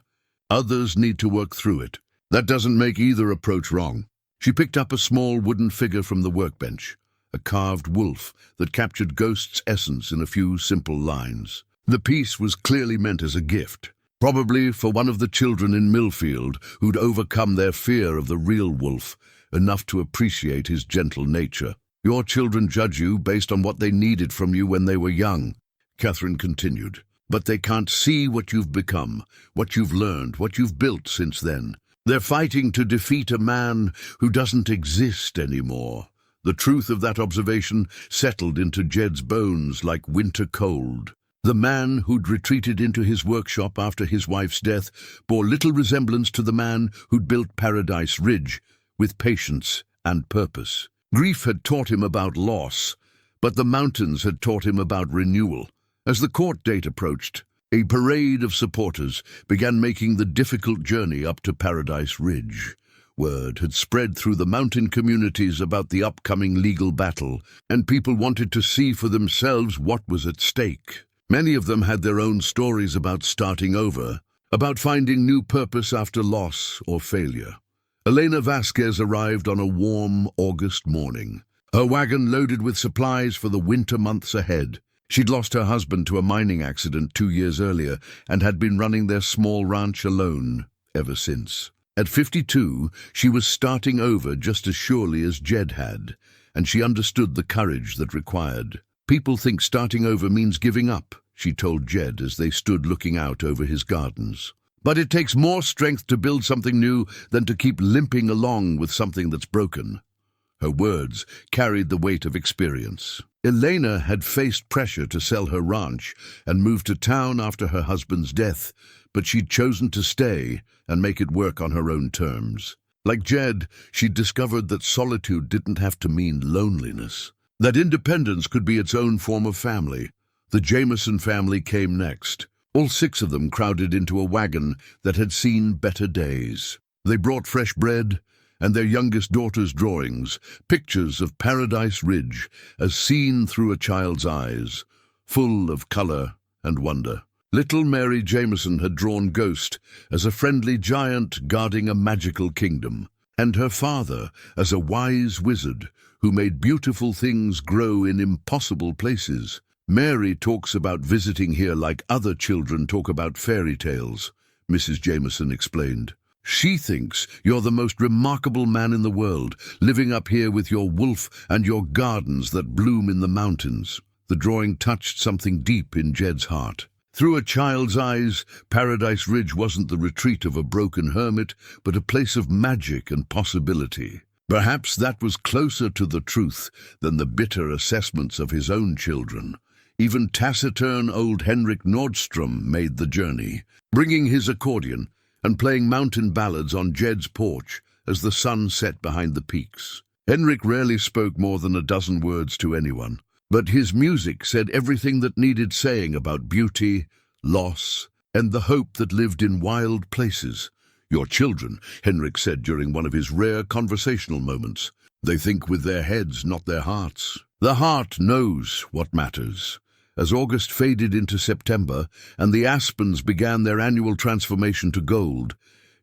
Others need to work through it. That doesn't make either approach wrong." She picked up a small wooden figure from the workbench, a carved wolf that captured Ghost's essence in a few simple lines. The piece was clearly meant as a gift, probably for one of the children in Millfield who'd overcome their fear of the real wolf enough to appreciate his gentle nature. "Your children judge you based on what they needed from you when they were young," Catherine continued. "But they can't see what you've become, what you've learned, what you've built since then. They're fighting to defeat a man who doesn't exist anymore." The truth of that observation settled into Jed's bones like winter cold. The man who'd retreated into his workshop after his wife's death bore little resemblance to the man who'd built Paradise Ridge with patience and purpose. Grief had taught him about loss, but the mountains had taught him about renewal. As the court date approached, a parade of supporters began making the difficult journey up to Paradise Ridge. Word had spread through the mountain communities about the upcoming legal battle, and people wanted to see for themselves what was at stake. Many of them had their own stories about starting over, about finding new purpose after loss or failure. Elena Vasquez arrived on a warm August morning, her wagon loaded with supplies for the winter months ahead. She'd lost her husband to a mining accident 2 years earlier and had been running their small ranch alone ever since. At 52, she was starting over just as surely as Jed had, and she understood the courage that required. "People think starting over means giving up," she told Jed as they stood looking out over his gardens. "But it takes more strength to build something new than to keep limping along with something that's broken." Her words carried the weight of experience. Elena had faced pressure to sell her ranch and move to town after her husband's death, but she'd chosen to stay and make it work on her own terms. Like Jed, she'd discovered that solitude didn't have to mean loneliness, that independence could be its own form of family. The Jameson family came next. All 6 of them crowded into a wagon that had seen better days. They brought fresh bread and their youngest daughter's drawings, pictures of Paradise Ridge as seen through a child's eyes, full of color and wonder. Little Mary Jameson had drawn Ghost as a friendly giant guarding a magical kingdom, and her father as a wise wizard who made beautiful things grow in impossible places. "Mary talks about visiting here like other children talk about fairy tales," Mrs. Jameson explained. "She thinks you're the most remarkable man in the world, living up here with your wolf and your gardens that bloom in the mountains." The drawing touched something deep in Jed's heart. Through a child's eyes, Paradise Ridge wasn't the retreat of a broken hermit, but a place of magic and possibility. Perhaps that was closer to the truth than the bitter assessments of his own children. Even taciturn old Henrik Nordstrom made the journey, bringing his accordion and playing mountain ballads on Jed's porch as the sun set behind the peaks. Henrik rarely spoke more than a dozen words to anyone, but his music said everything that needed saying about beauty, loss, and the hope that lived in wild places. "Your children," Henrik said during one of his rare conversational moments. "They think with their heads, not their hearts." The heart knows what matters. As August faded into September and the aspens began their annual transformation to gold,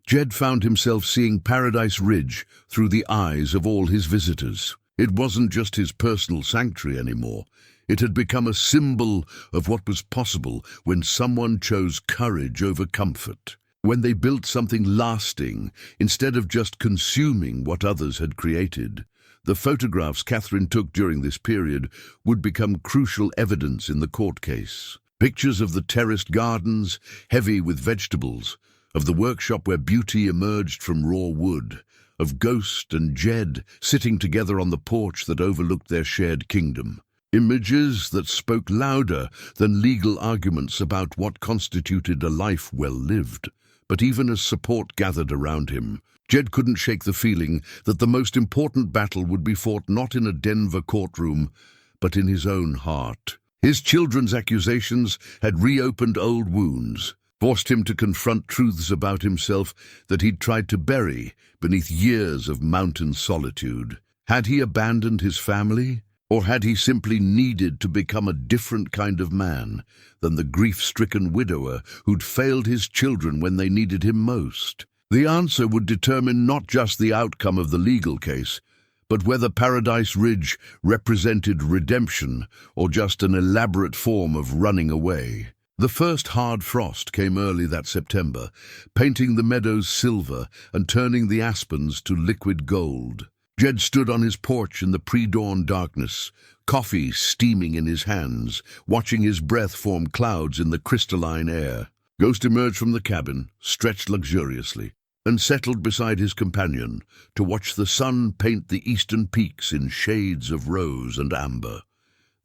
Jed found himself seeing Paradise Ridge through the eyes of all his visitors. It wasn't just his personal sanctuary anymore. It had become a symbol of what was possible when someone chose courage over comfort, when they built something lasting instead of just consuming what others had created. The photographs Catherine took during this period would become crucial evidence in the court case. Pictures of the terraced gardens, heavy with vegetables, of the workshop where beauty emerged from raw wood, of Ghost and Jed sitting together on the porch that overlooked their shared kingdom. Images that spoke louder than legal arguments about what constituted a life well lived. But even as support gathered around him, Jed couldn't shake the feeling that the most important battle would be fought not in a Denver courtroom, but in his own heart. His children's accusations had reopened old wounds, forced him to confront truths about himself that he'd tried to bury beneath years of mountain solitude. Had he abandoned his family? Or had he simply needed to become a different kind of man than the grief-stricken widower who'd failed his children when they needed him most? The answer would determine not just the outcome of the legal case, but whether Paradise Ridge represented redemption or just an elaborate form of running away. The first hard frost came early that September, painting the meadows silver and turning the aspens to liquid gold. Jed stood on his porch in the pre-dawn darkness, coffee steaming in his hands, watching his breath form clouds in the crystalline air. Ghost emerged from the cabin, stretched luxuriously, and settled beside his companion to watch the sun paint the eastern peaks in shades of rose and amber.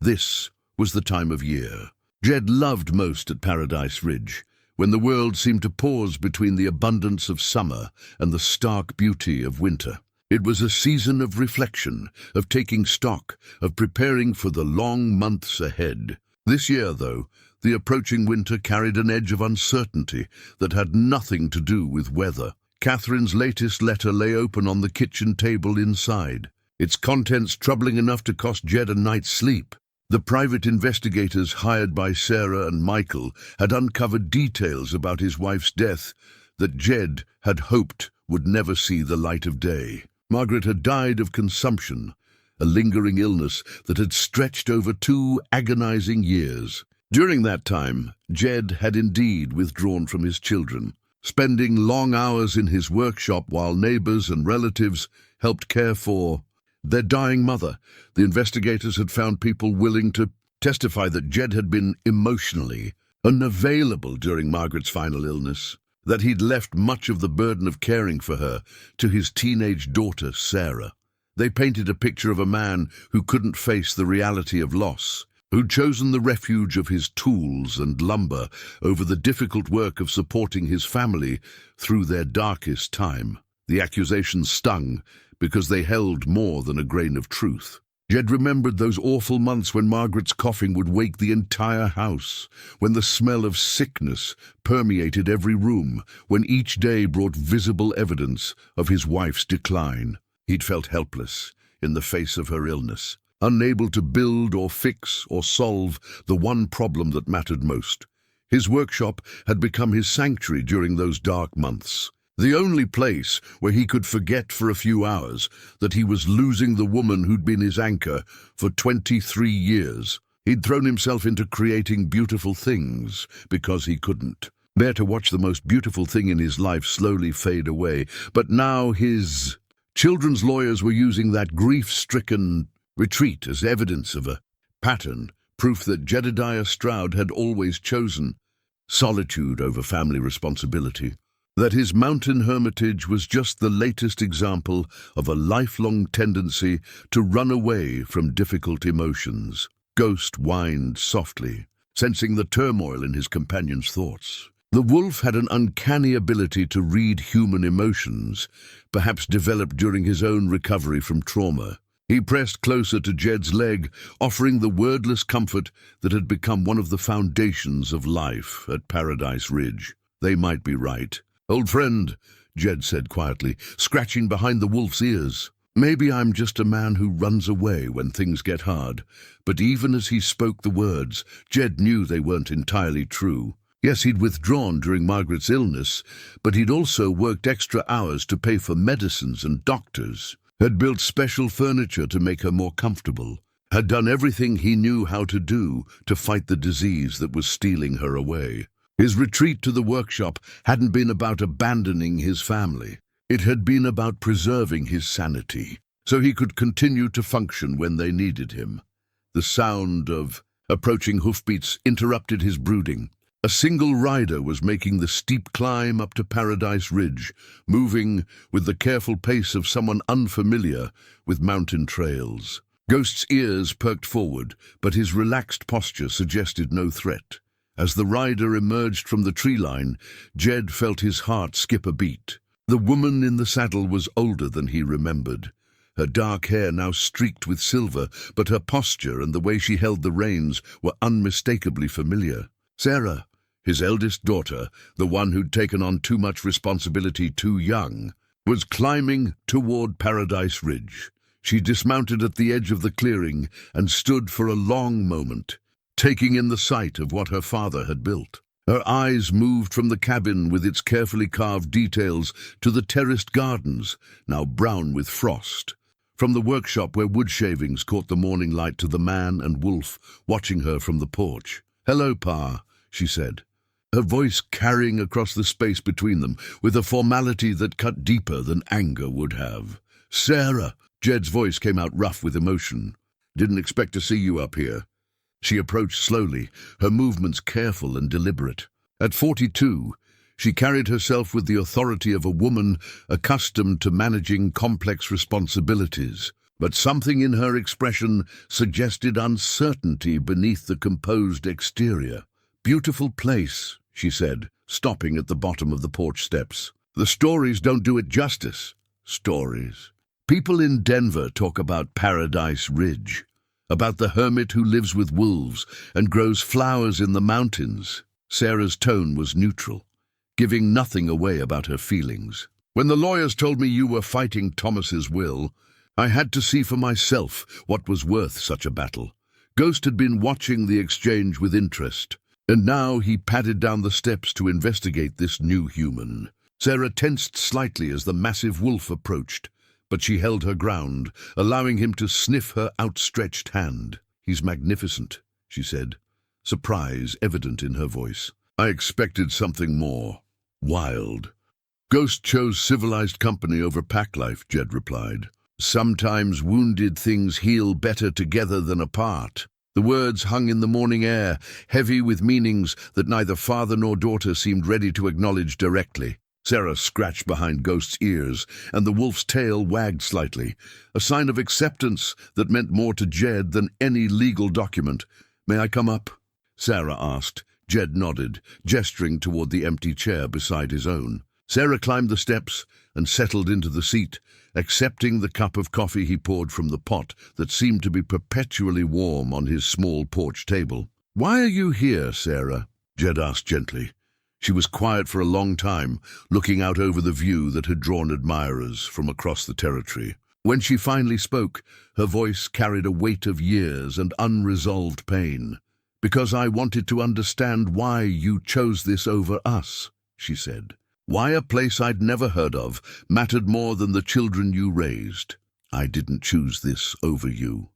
This was the time of year Jed loved most at Paradise Ridge, when the world seemed to pause between the abundance of summer and the stark beauty of winter. It was a season of reflection, of taking stock, of preparing for the long months ahead. This year, though, the approaching winter carried an edge of uncertainty that had nothing to do with weather. Catherine's latest letter lay open on the kitchen table inside, its contents troubling enough to cost Jed a night's sleep. The private investigators hired by Sarah and Michael had uncovered details about his wife's death that Jed had hoped would never see the light of day. Margaret had died of consumption, a lingering illness that had stretched over 2 agonizing years. During that time, Jed had indeed withdrawn from his children, spending long hours in his workshop while neighbors and relatives helped care for their dying mother. The investigators had found people willing to testify that Jed had been emotionally unavailable during Margaret's final illness, that he'd left much of the burden of caring for her to his teenage daughter, Sarah. They painted a picture of a man who couldn't face the reality of loss, who'd chosen the refuge of his tools and lumber over the difficult work of supporting his family through their darkest time. The accusations stung because they held more than a grain of truth. Jed remembered those awful months when Margaret's coughing would wake the entire house, when the smell of sickness permeated every room, when each day brought visible evidence of his wife's decline. He'd felt helpless in the face of her illness, unable to build or fix or solve the one problem that mattered most. His workshop had become his sanctuary during those dark months. The only place where he could forget for a few hours that he was losing the woman who'd been his anchor for 23 years. He'd thrown himself into creating beautiful things because he couldn't bear to watch the most beautiful thing in his life slowly fade away. But now his children's lawyers were using that grief-stricken retreat as evidence of a pattern, proof that Jedediah Stroud had always chosen solitude over family responsibility. That his mountain hermitage was just the latest example of a lifelong tendency to run away from difficult emotions. Ghost whined softly, sensing the turmoil in his companion's thoughts. The wolf had an uncanny ability to read human emotions, perhaps developed during his own recovery from trauma. He pressed closer to Jed's leg, offering the wordless comfort that had become one of the foundations of life at Paradise Ridge. They might be right. "Old friend," Jed said quietly, scratching behind the wolf's ears. "Maybe I'm just a man who runs away when things get hard." But even as he spoke the words, Jed knew they weren't entirely true. Yes, he'd withdrawn during Margaret's illness, but he'd also worked extra hours to pay for medicines and doctors, had built special furniture to make her more comfortable, had done everything he knew how to do to fight the disease that was stealing her away. His retreat to the workshop hadn't been about abandoning his family. It had been about preserving his sanity, so he could continue to function when they needed him. The sound of approaching hoofbeats interrupted his brooding. A single rider was making the steep climb up to Paradise Ridge, moving with the careful pace of someone unfamiliar with mountain trails. Ghost's ears perked forward, but his relaxed posture suggested no threat. As the rider emerged from the tree line, Jed felt his heart skip a beat. The woman in the saddle was older than he remembered. Her dark hair now streaked with silver, but her posture and the way she held the reins were unmistakably familiar. Sarah, his eldest daughter, the one who'd taken on too much responsibility too young, was climbing toward Paradise Ridge. She dismounted at the edge of the clearing and stood for a long moment, taking in the sight of what her father had built. Her eyes moved from the cabin with its carefully carved details to the terraced gardens, now brown with frost. From the workshop where wood shavings caught the morning light to the man and wolf watching her from the porch. "Hello, Pa," she said, her voice carrying across the space between them with a formality that cut deeper than anger would have. "Sarah," Jed's voice came out rough with emotion. "Didn't expect to see you up here." She approached slowly, her movements careful and deliberate. At 42, she carried herself with the authority of a woman accustomed to managing complex responsibilities, but something in her expression suggested uncertainty beneath the composed exterior. "Beautiful place," she said, stopping at the bottom of the porch steps. "The stories don't do it justice." Stories. People in Denver talk about Paradise Ridge, about the hermit who lives with wolves and grows flowers in the mountains. Sarah's tone was neutral, giving nothing away about her feelings. "When the lawyers told me you were fighting Thomas's will, I had to see for myself what was worth such a battle." Ghost had been watching the exchange with interest, and now he padded down the steps to investigate this new human. Sarah tensed slightly as the massive wolf approached, but she held her ground, allowing him to sniff her outstretched hand. "He's magnificent," she said, surprise evident in her voice. "I expected something more. Wild." "Ghost chose civilized company over pack life," Jed replied. "Sometimes wounded things heal better together than apart." The words hung in the morning air, heavy with meanings that neither father nor daughter seemed ready to acknowledge directly. Sarah scratched behind Ghost's ears, and the wolf's tail wagged slightly, a sign of acceptance that meant more to Jed than any legal document. "May I come up?" Sarah asked. Jed nodded, gesturing toward the empty chair beside his own. Sarah climbed the steps and settled into the seat, accepting the cup of coffee he poured from the pot that seemed to be perpetually warm on his small porch table. "Why are you here, Sarah?" Jed asked gently. She was quiet for a long time, looking out over the view that had drawn admirers from across the territory. When she finally spoke, her voice carried a weight of years and unresolved pain. "Because I wanted to understand why you chose this over us," she said. "Why a place I'd never heard of mattered more than the children you raised." "I didn't choose this over you,"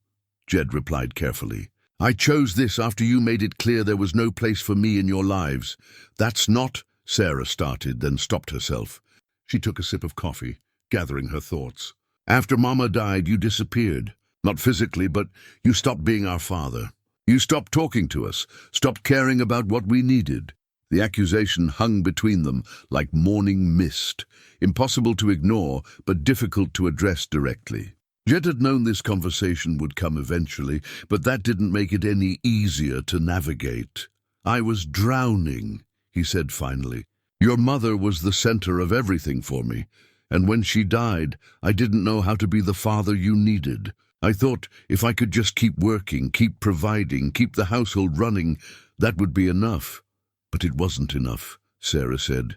Jed replied carefully. "I chose this after you made it clear there was no place for me in your lives." "That's not," Sarah started, then stopped herself. She took a sip of coffee, gathering her thoughts. "After Mama died, you disappeared. Not physically, but you stopped being our father. You stopped talking to us, stopped caring about what we needed." The accusation hung between them like morning mist, impossible to ignore, but difficult to address directly. Jed had known this conversation would come eventually, but that didn't make it any easier to navigate. "I was drowning," he said finally. "Your mother was the center of everything for me, and when she died, I didn't know how to be the father you needed. I thought if I could just keep working, keep providing, keep the household running, that would be enough. But it wasn't enough, Sarah said,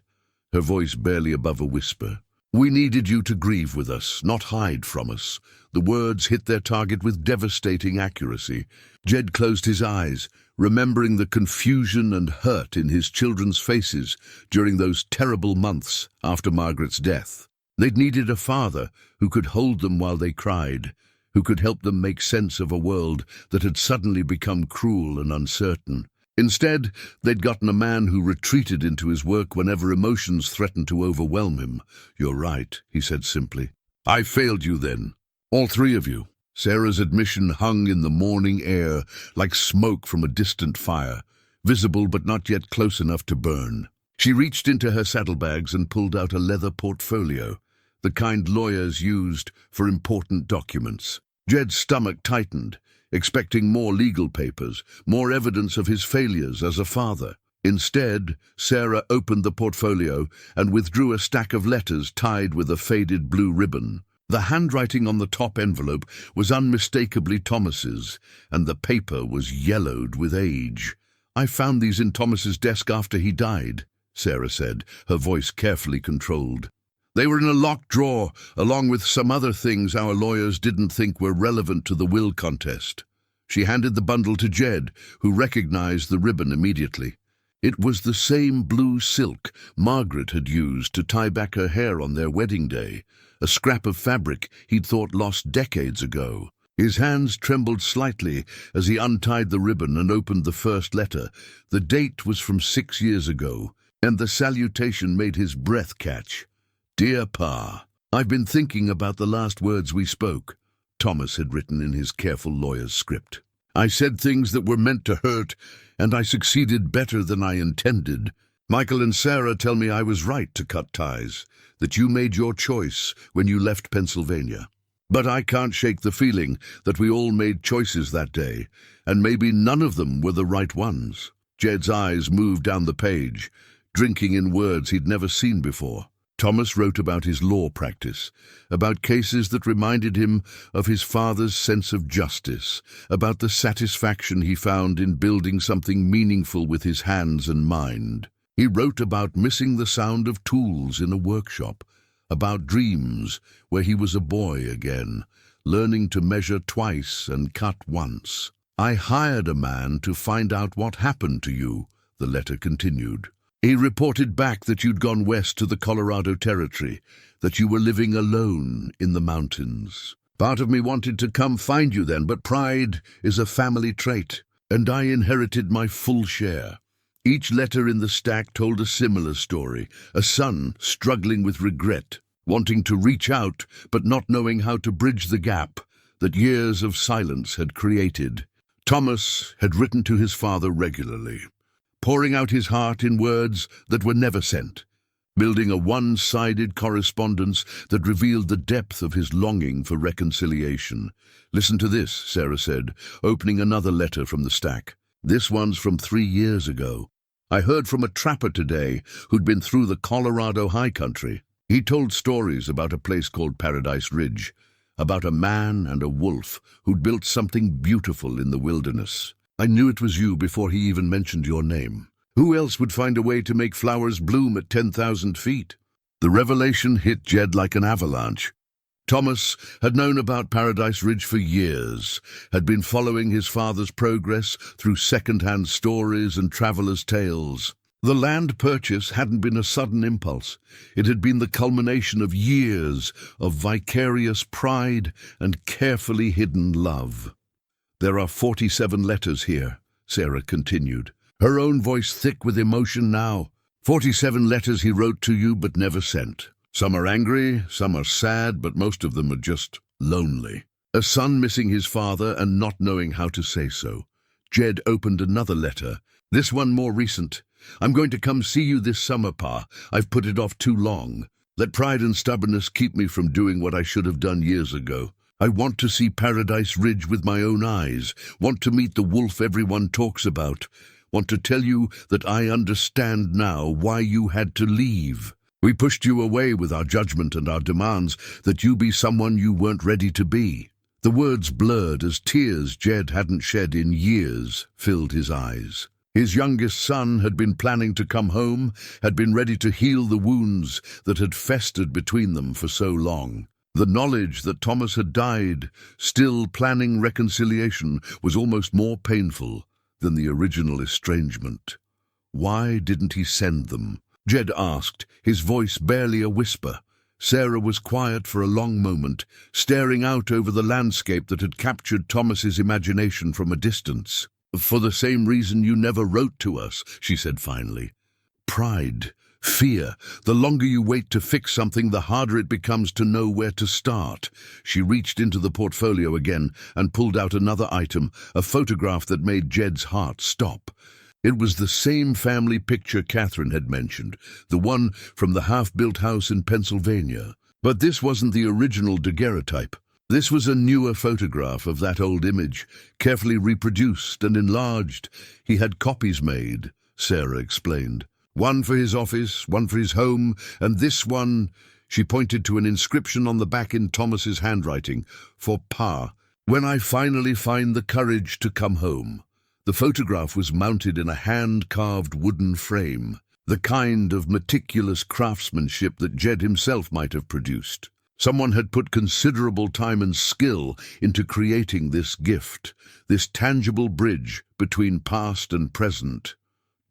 her voice barely above a whisper. We needed you to grieve with us, not hide from us. The words hit their target with devastating accuracy. Jed closed his eyes, remembering the confusion and hurt in his children's faces during those terrible months after Margaret's death. They'd needed a father who could hold them while they cried, who could help them make sense of a world that had suddenly become cruel and uncertain. Instead, they'd gotten a man who retreated into his work whenever emotions threatened to overwhelm him. You're right, he said simply. I failed you then. All three of you. Sarah's admission hung in the morning air like smoke from a distant fire, visible but not yet close enough to burn. She reached into her saddlebags and pulled out a leather portfolio, the kind lawyers used for important documents. Jed's stomach tightened, expecting more legal papers, more evidence of his failures as a father. Instead, Sarah opened the portfolio and withdrew a stack of letters tied with a faded blue ribbon. The handwriting on the top envelope was unmistakably Thomas's, and the paper was yellowed with age. I found these in Thomas's desk after he died, Sarah said, her voice carefully controlled. They were in a locked drawer, along with some other things our lawyers didn't think were relevant to the will contest. She handed the bundle to Jed, who recognized the ribbon immediately. It was the same blue silk Margaret had used to tie back her hair on their wedding day, a scrap of fabric he'd thought lost decades ago. His hands trembled slightly as he untied the ribbon and opened the first letter. The date was from 6 years ago, and the salutation made his breath catch. Dear Pa, I've been thinking about the last words we spoke, Thomas had written in his careful lawyer's script. I said things that were meant to hurt, and I succeeded better than I intended. Michael and Sarah tell me I was right to cut ties, that you made your choice when you left Pennsylvania. But I can't shake the feeling that we all made choices that day, and maybe none of them were the right ones. Jed's eyes moved down the page, drinking in words he'd never seen before. Thomas wrote about his law practice, about cases that reminded him of his father's sense of justice, about the satisfaction he found in building something meaningful with his hands and mind. He wrote about missing the sound of tools in a workshop, about dreams where he was a boy again, learning to measure twice and cut once. I hired a man to find out what happened to you, the letter continued. He reported back that you'd gone west to the Colorado Territory, that you were living alone in the mountains. Part of me wanted to come find you then, but pride is a family trait, and I inherited my full share. Each letter in the stack told a similar story, a son struggling with regret, wanting to reach out but not knowing how to bridge the gap that years of silence had created. Thomas had written to his father regularly, pouring out his heart in words that were never sent, building a one-sided correspondence that revealed the depth of his longing for reconciliation. Listen to this, Sarah said, opening another letter from the stack. This one's from 3 years ago. I heard from a trapper today who'd been through the Colorado high country. He told stories about a place called Paradise Ridge, about a man and a wolf who'd built something beautiful in the wilderness. I knew it was you before he even mentioned your name. Who else would find a way to make flowers bloom at 10,000 feet? The revelation hit Jed like an avalanche. Thomas had known about Paradise Ridge for years, had been following his father's progress through second-hand stories and travelers' tales. The land purchase hadn't been a sudden impulse. It had been the culmination of years of vicarious pride and carefully hidden love. There are 47 letters here, Sarah continued, her own voice thick with emotion now. 47 letters he wrote to you but never sent. Some are angry, some are sad, but most of them are just lonely. A son missing his father and not knowing how to say so. Jed opened another letter, this one more recent. I'm going to come see you this summer, Pa. I've put it off too long. Let pride and stubbornness keep me from doing what I should have done years ago. I want to see Paradise Ridge with my own eyes, want to meet the wolf everyone talks about, want to tell you that I understand now why you had to leave. We pushed you away with our judgment and our demands that you be someone you weren't ready to be. The words blurred as tears Jed hadn't shed in years filled his eyes. His youngest son had been planning to come home, had been ready to heal the wounds that had festered between them for so long. The knowledge that Thomas had died, still planning reconciliation, was almost more painful than the original estrangement. Why didn't he send them? Jed asked, his voice barely a whisper. Sarah was quiet for a long moment, staring out over the landscape that had captured Thomas's imagination from a distance. "For the same reason you never wrote to us," she said finally. "Pride, fear. The longer you wait to fix something, the harder it becomes to know where to start." She reached into the portfolio again and pulled out another item, a photograph that made Jed's heart stop. It was the same family picture Catherine had mentioned, the one from the half-built house in Pennsylvania. But this wasn't the original daguerreotype. This was a newer photograph of that old image, carefully reproduced and enlarged. He had copies made, Sarah explained. One for his office, one for his home, and this one, she pointed to an inscription on the back in Thomas's handwriting, for Pa, "When I finally find the courage to come home." The photograph was mounted in a hand-carved wooden frame, the kind of meticulous craftsmanship that Jed himself might have produced. Someone had put considerable time and skill into creating this gift, this tangible bridge between past and present.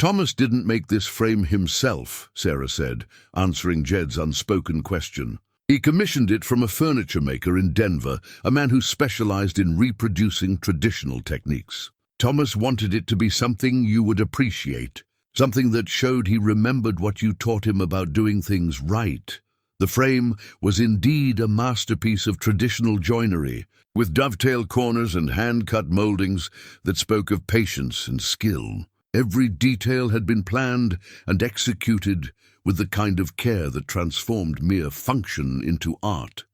"Thomas didn't make this frame himself," Sarah said, answering Jed's unspoken question. "He commissioned it from a furniture maker in Denver, a man who specialized in reproducing traditional techniques. Thomas wanted it to be something you would appreciate, something that showed he remembered what you taught him about doing things right." The frame was indeed a masterpiece of traditional joinery, with dovetail corners and hand-cut moldings that spoke of patience and skill. Every detail had been planned and executed with the kind of care that transformed mere function into art.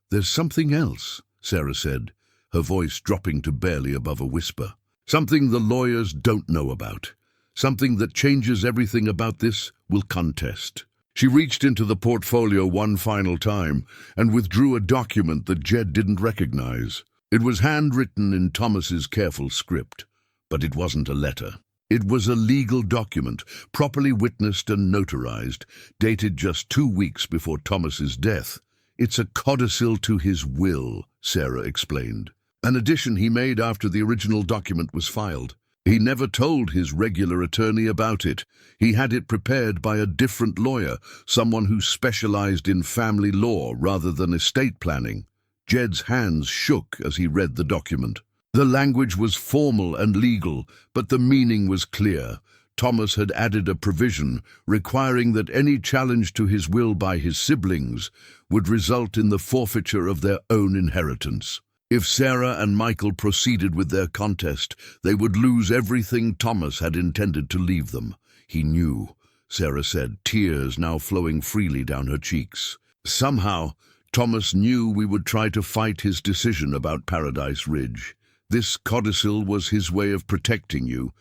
"There's something else," Sarah said, her voice dropping to barely above a whisper. "Something the lawyers don't know about. Something that changes everything about this will contest." She reached into the portfolio one final time and withdrew a document that Jed didn't recognize. It was handwritten in Thomas's careful script, but it wasn't a letter. It was a legal document, properly witnessed and notarized, dated just 2 weeks before Thomas's death. "It's a codicil to his will," Sarah explained. "An addition he made after the original document was filed. He never told his regular attorney about it. He had it prepared by a different lawyer, someone who specialized in family law rather than estate planning." Jed's hands shook as he read the document. The language was formal and legal, but the meaning was clear. Thomas had added a provision requiring that any challenge to his will by his siblings would result in the forfeiture of their own inheritance. If Sarah and Michael proceeded with their contest, they would lose everything Thomas had intended to leave them. "He knew," Sarah said, tears now flowing freely down her cheeks. "Somehow, Thomas knew we would try to fight his decision about Paradise Ridge. This codicil was his way of protecting you,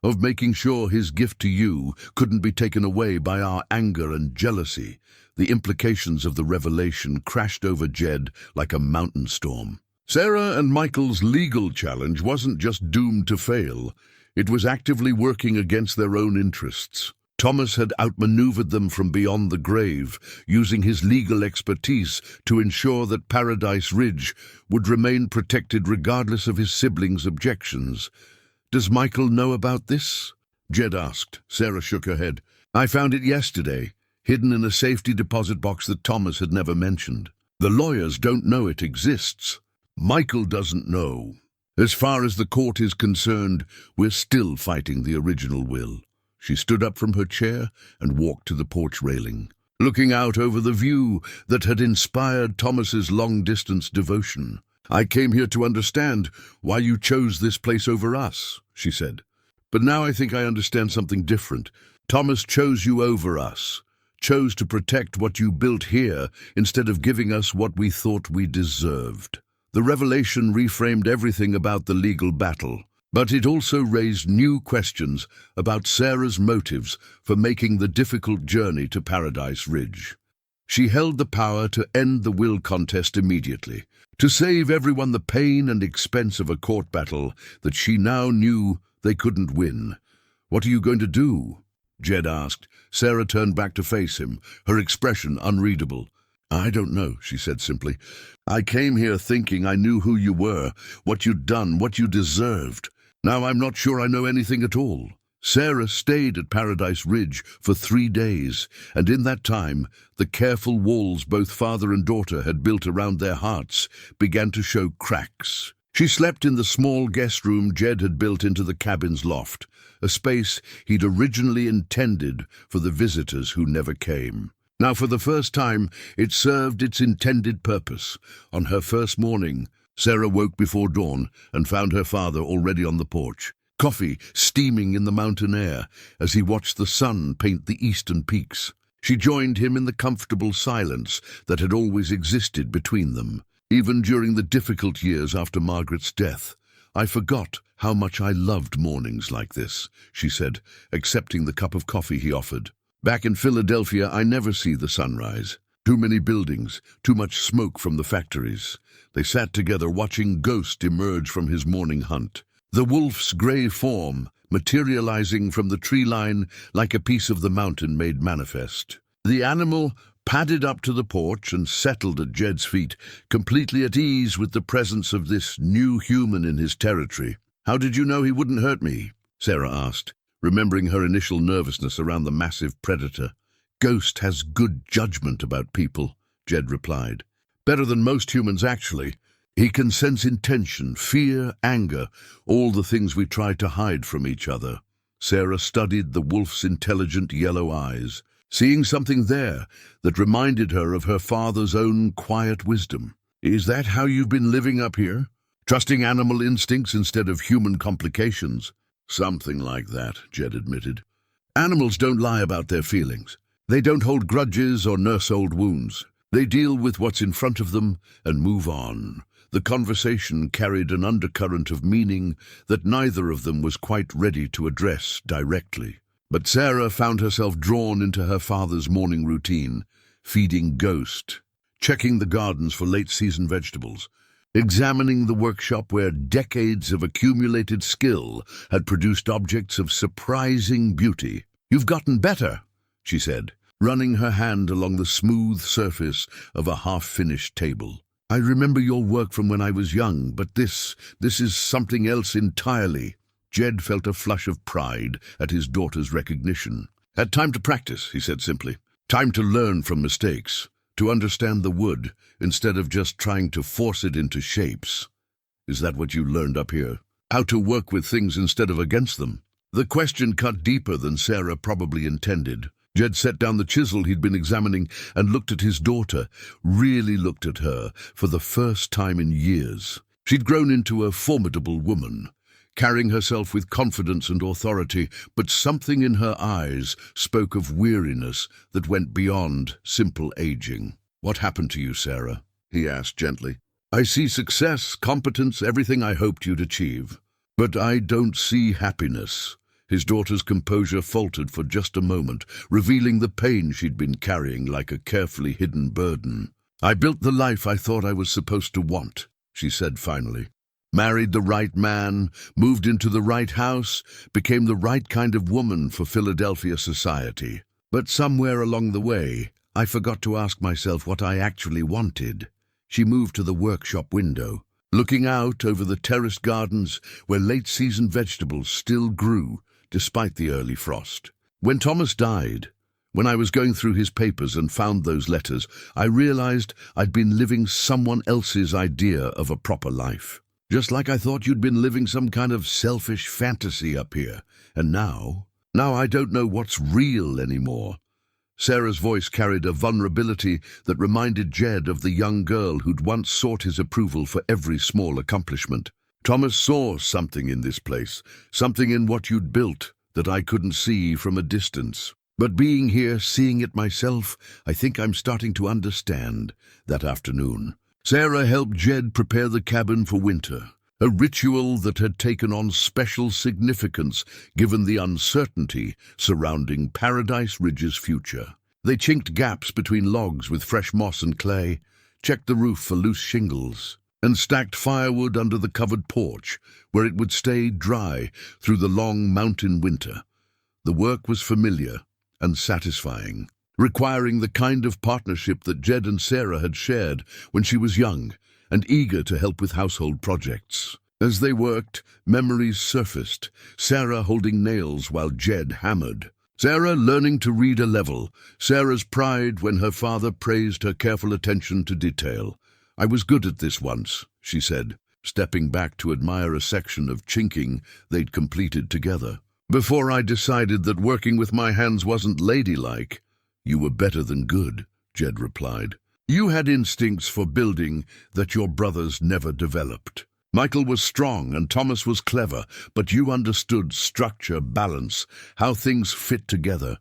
of making sure his gift to you couldn't be taken away by our anger and jealousy." The implications of the revelation crashed over Jed like a mountain storm. Sarah and Michael's legal challenge wasn't just doomed to fail. It was actively working against their own interests. Thomas had outmaneuvered them from beyond the grave, using his legal expertise to ensure that Paradise Ridge would remain protected regardless of his siblings' objections. "Does Michael know about this?" Jed asked. Sarah shook her head. "I found it yesterday, hidden in a safety deposit box that Thomas had never mentioned. The lawyers don't know it exists. Michael doesn't know. As far as the court is concerned, we're still fighting the original will." She stood up from her chair and walked to the porch railing, looking out over the view that had inspired Thomas's long-distance devotion. "I came here to understand why you chose this place over us," she said. "But now I think I understand something different. Thomas chose you over us, chose to protect what you built here instead of giving us what we thought we deserved." The revelation reframed everything about the legal battle, but it also raised new questions about Sarah's motives for making the difficult journey to Paradise Ridge. She held the power to end the will contest immediately, to save everyone the pain and expense of a court battle that she now knew they couldn't win. "What are you going to do?" Jed asked. Sarah turned back to face him, her expression unreadable. "I don't know," she said simply. "I came here thinking I knew who you were, what you'd done, what you deserved. Now I'm not sure I know anything at all." Sarah stayed at Paradise Ridge for 3 days, and in that time, the careful walls both father and daughter had built around their hearts began to show cracks. She slept in the small guest room Jed had built into the cabin's loft, a space he'd originally intended for the visitors who never came. Now, for the first time, it served its intended purpose. On her first morning, Sarah woke before dawn and found her father already on the porch, coffee steaming in the mountain air as he watched the sun paint the eastern peaks. She joined him in the comfortable silence that had always existed between them. Even during the difficult years after Margaret's death, "I forgot how much I loved mornings like this," she said, accepting the cup of coffee he offered. "Back in Philadelphia, I never see the sunrise. Too many buildings, too much smoke from the factories." They sat together watching Ghost emerge from his morning hunt, the wolf's grey form materializing from the tree line like a piece of the mountain made manifest. The animal padded up to the porch and settled at Jed's feet, completely at ease with the presence of this new human in his territory. "How did you know he wouldn't hurt me?" Sarah asked, remembering her initial nervousness around the massive predator. "Ghost has good judgment about people," Jed replied. "Better than most humans, actually. He can sense intention, fear, anger, all the things we try to hide from each other." Sarah studied the wolf's intelligent yellow eyes, seeing something there that reminded her of her father's own quiet wisdom. "Is that how you've been living up here? Trusting animal instincts instead of human complications?" "Something like that," Jed admitted. "Animals don't lie about their feelings. They don't hold grudges or nurse old wounds. They deal with what's in front of them and move on." The conversation carried an undercurrent of meaning that neither of them was quite ready to address directly. But Sarah found herself drawn into her father's morning routine, feeding Ghost, checking the gardens for late-season vegetables, examining the workshop where decades of accumulated skill had produced objects of surprising beauty. "You've gotten better," she said, running her hand along the smooth surface of a half-finished table. "I remember your work from when I was young, but this is something else entirely." Jed felt a flush of pride at his daughter's recognition. "Had time to practice," he said simply. "Time to learn from mistakes, to understand the wood, instead of just trying to force it into shapes." "Is that what you learned up here? How to work with things instead of against them?" The question cut deeper than Sarah probably intended. Jed set down the chisel he'd been examining and looked at his daughter, really looked at her for the first time in years. She'd grown into a formidable woman, carrying herself with confidence and authority, but something in her eyes spoke of weariness that went beyond simple aging. "What happened to you, Sarah?" he asked gently. "I see success, competence, everything I hoped you'd achieve. But I don't see happiness." His daughter's composure faltered for just a moment, revealing the pain she'd been carrying like a carefully hidden burden. "I built the life I thought I was supposed to want," she said finally. "Married the right man, moved into the right house, became the right kind of woman for Philadelphia society. But somewhere along the way, I forgot to ask myself what I actually wanted." She moved to the workshop window, looking out over the terraced gardens where late-season vegetables still grew despite the early frost. "When Thomas died, when I was going through his papers and found those letters, I realized I'd been living someone else's idea of a proper life. Just like I thought you'd been living some kind of selfish fantasy up here. And now I don't know what's real anymore." Sarah's voice carried a vulnerability that reminded Jed of the young girl who'd once sought his approval for every small accomplishment. "Thomas saw something in this place, something in what you'd built that I couldn't see from a distance. But being here, seeing it myself, I think I'm starting to understand." That afternoon, Sarah helped Jed prepare the cabin for winter, a ritual that had taken on special significance given the uncertainty surrounding Paradise Ridge's future. They chinked gaps between logs with fresh moss and clay, checked the roof for loose shingles, and stacked firewood under the covered porch, where it would stay dry through the long mountain winter. The work was familiar and satisfying, requiring the kind of partnership that Jed and Sarah had shared when she was young and eager to help with household projects. As they worked, memories surfaced, Sarah holding nails while Jed hammered. Sarah learning to read a level, Sarah's pride when her father praised her careful attention to detail. "I was good at this once," she said, stepping back to admire a section of chinking they'd completed together. "Before I decided that working with my hands wasn't ladylike." "You were better than good," Jed replied. "You had instincts for building that your brothers never developed. Michael was strong and Thomas was clever, but you understood structure, balance, how things fit together.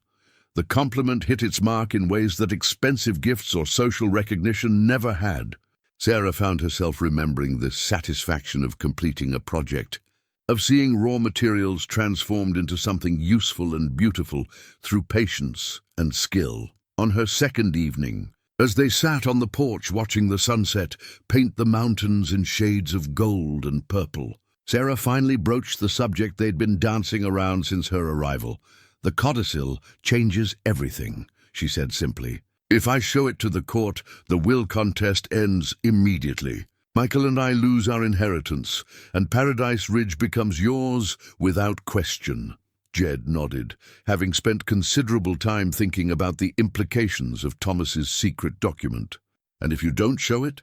The compliment hit its mark in ways that expensive gifts or social recognition never had." Sarah found herself remembering the satisfaction of completing a project, of seeing raw materials transformed into something useful and beautiful through patience and skill. On her second evening, as they sat on the porch watching the sunset paint the mountains in shades of gold and purple, Sarah finally broached the subject they'd been dancing around since her arrival. "The codicil changes everything," she said simply. "If I show it to the court, the will contest ends immediately. Michael and I lose our inheritance, and Paradise Ridge becomes yours without question." Jed nodded, having spent considerable time thinking about the implications of Thomas's secret document. "And if you don't show it?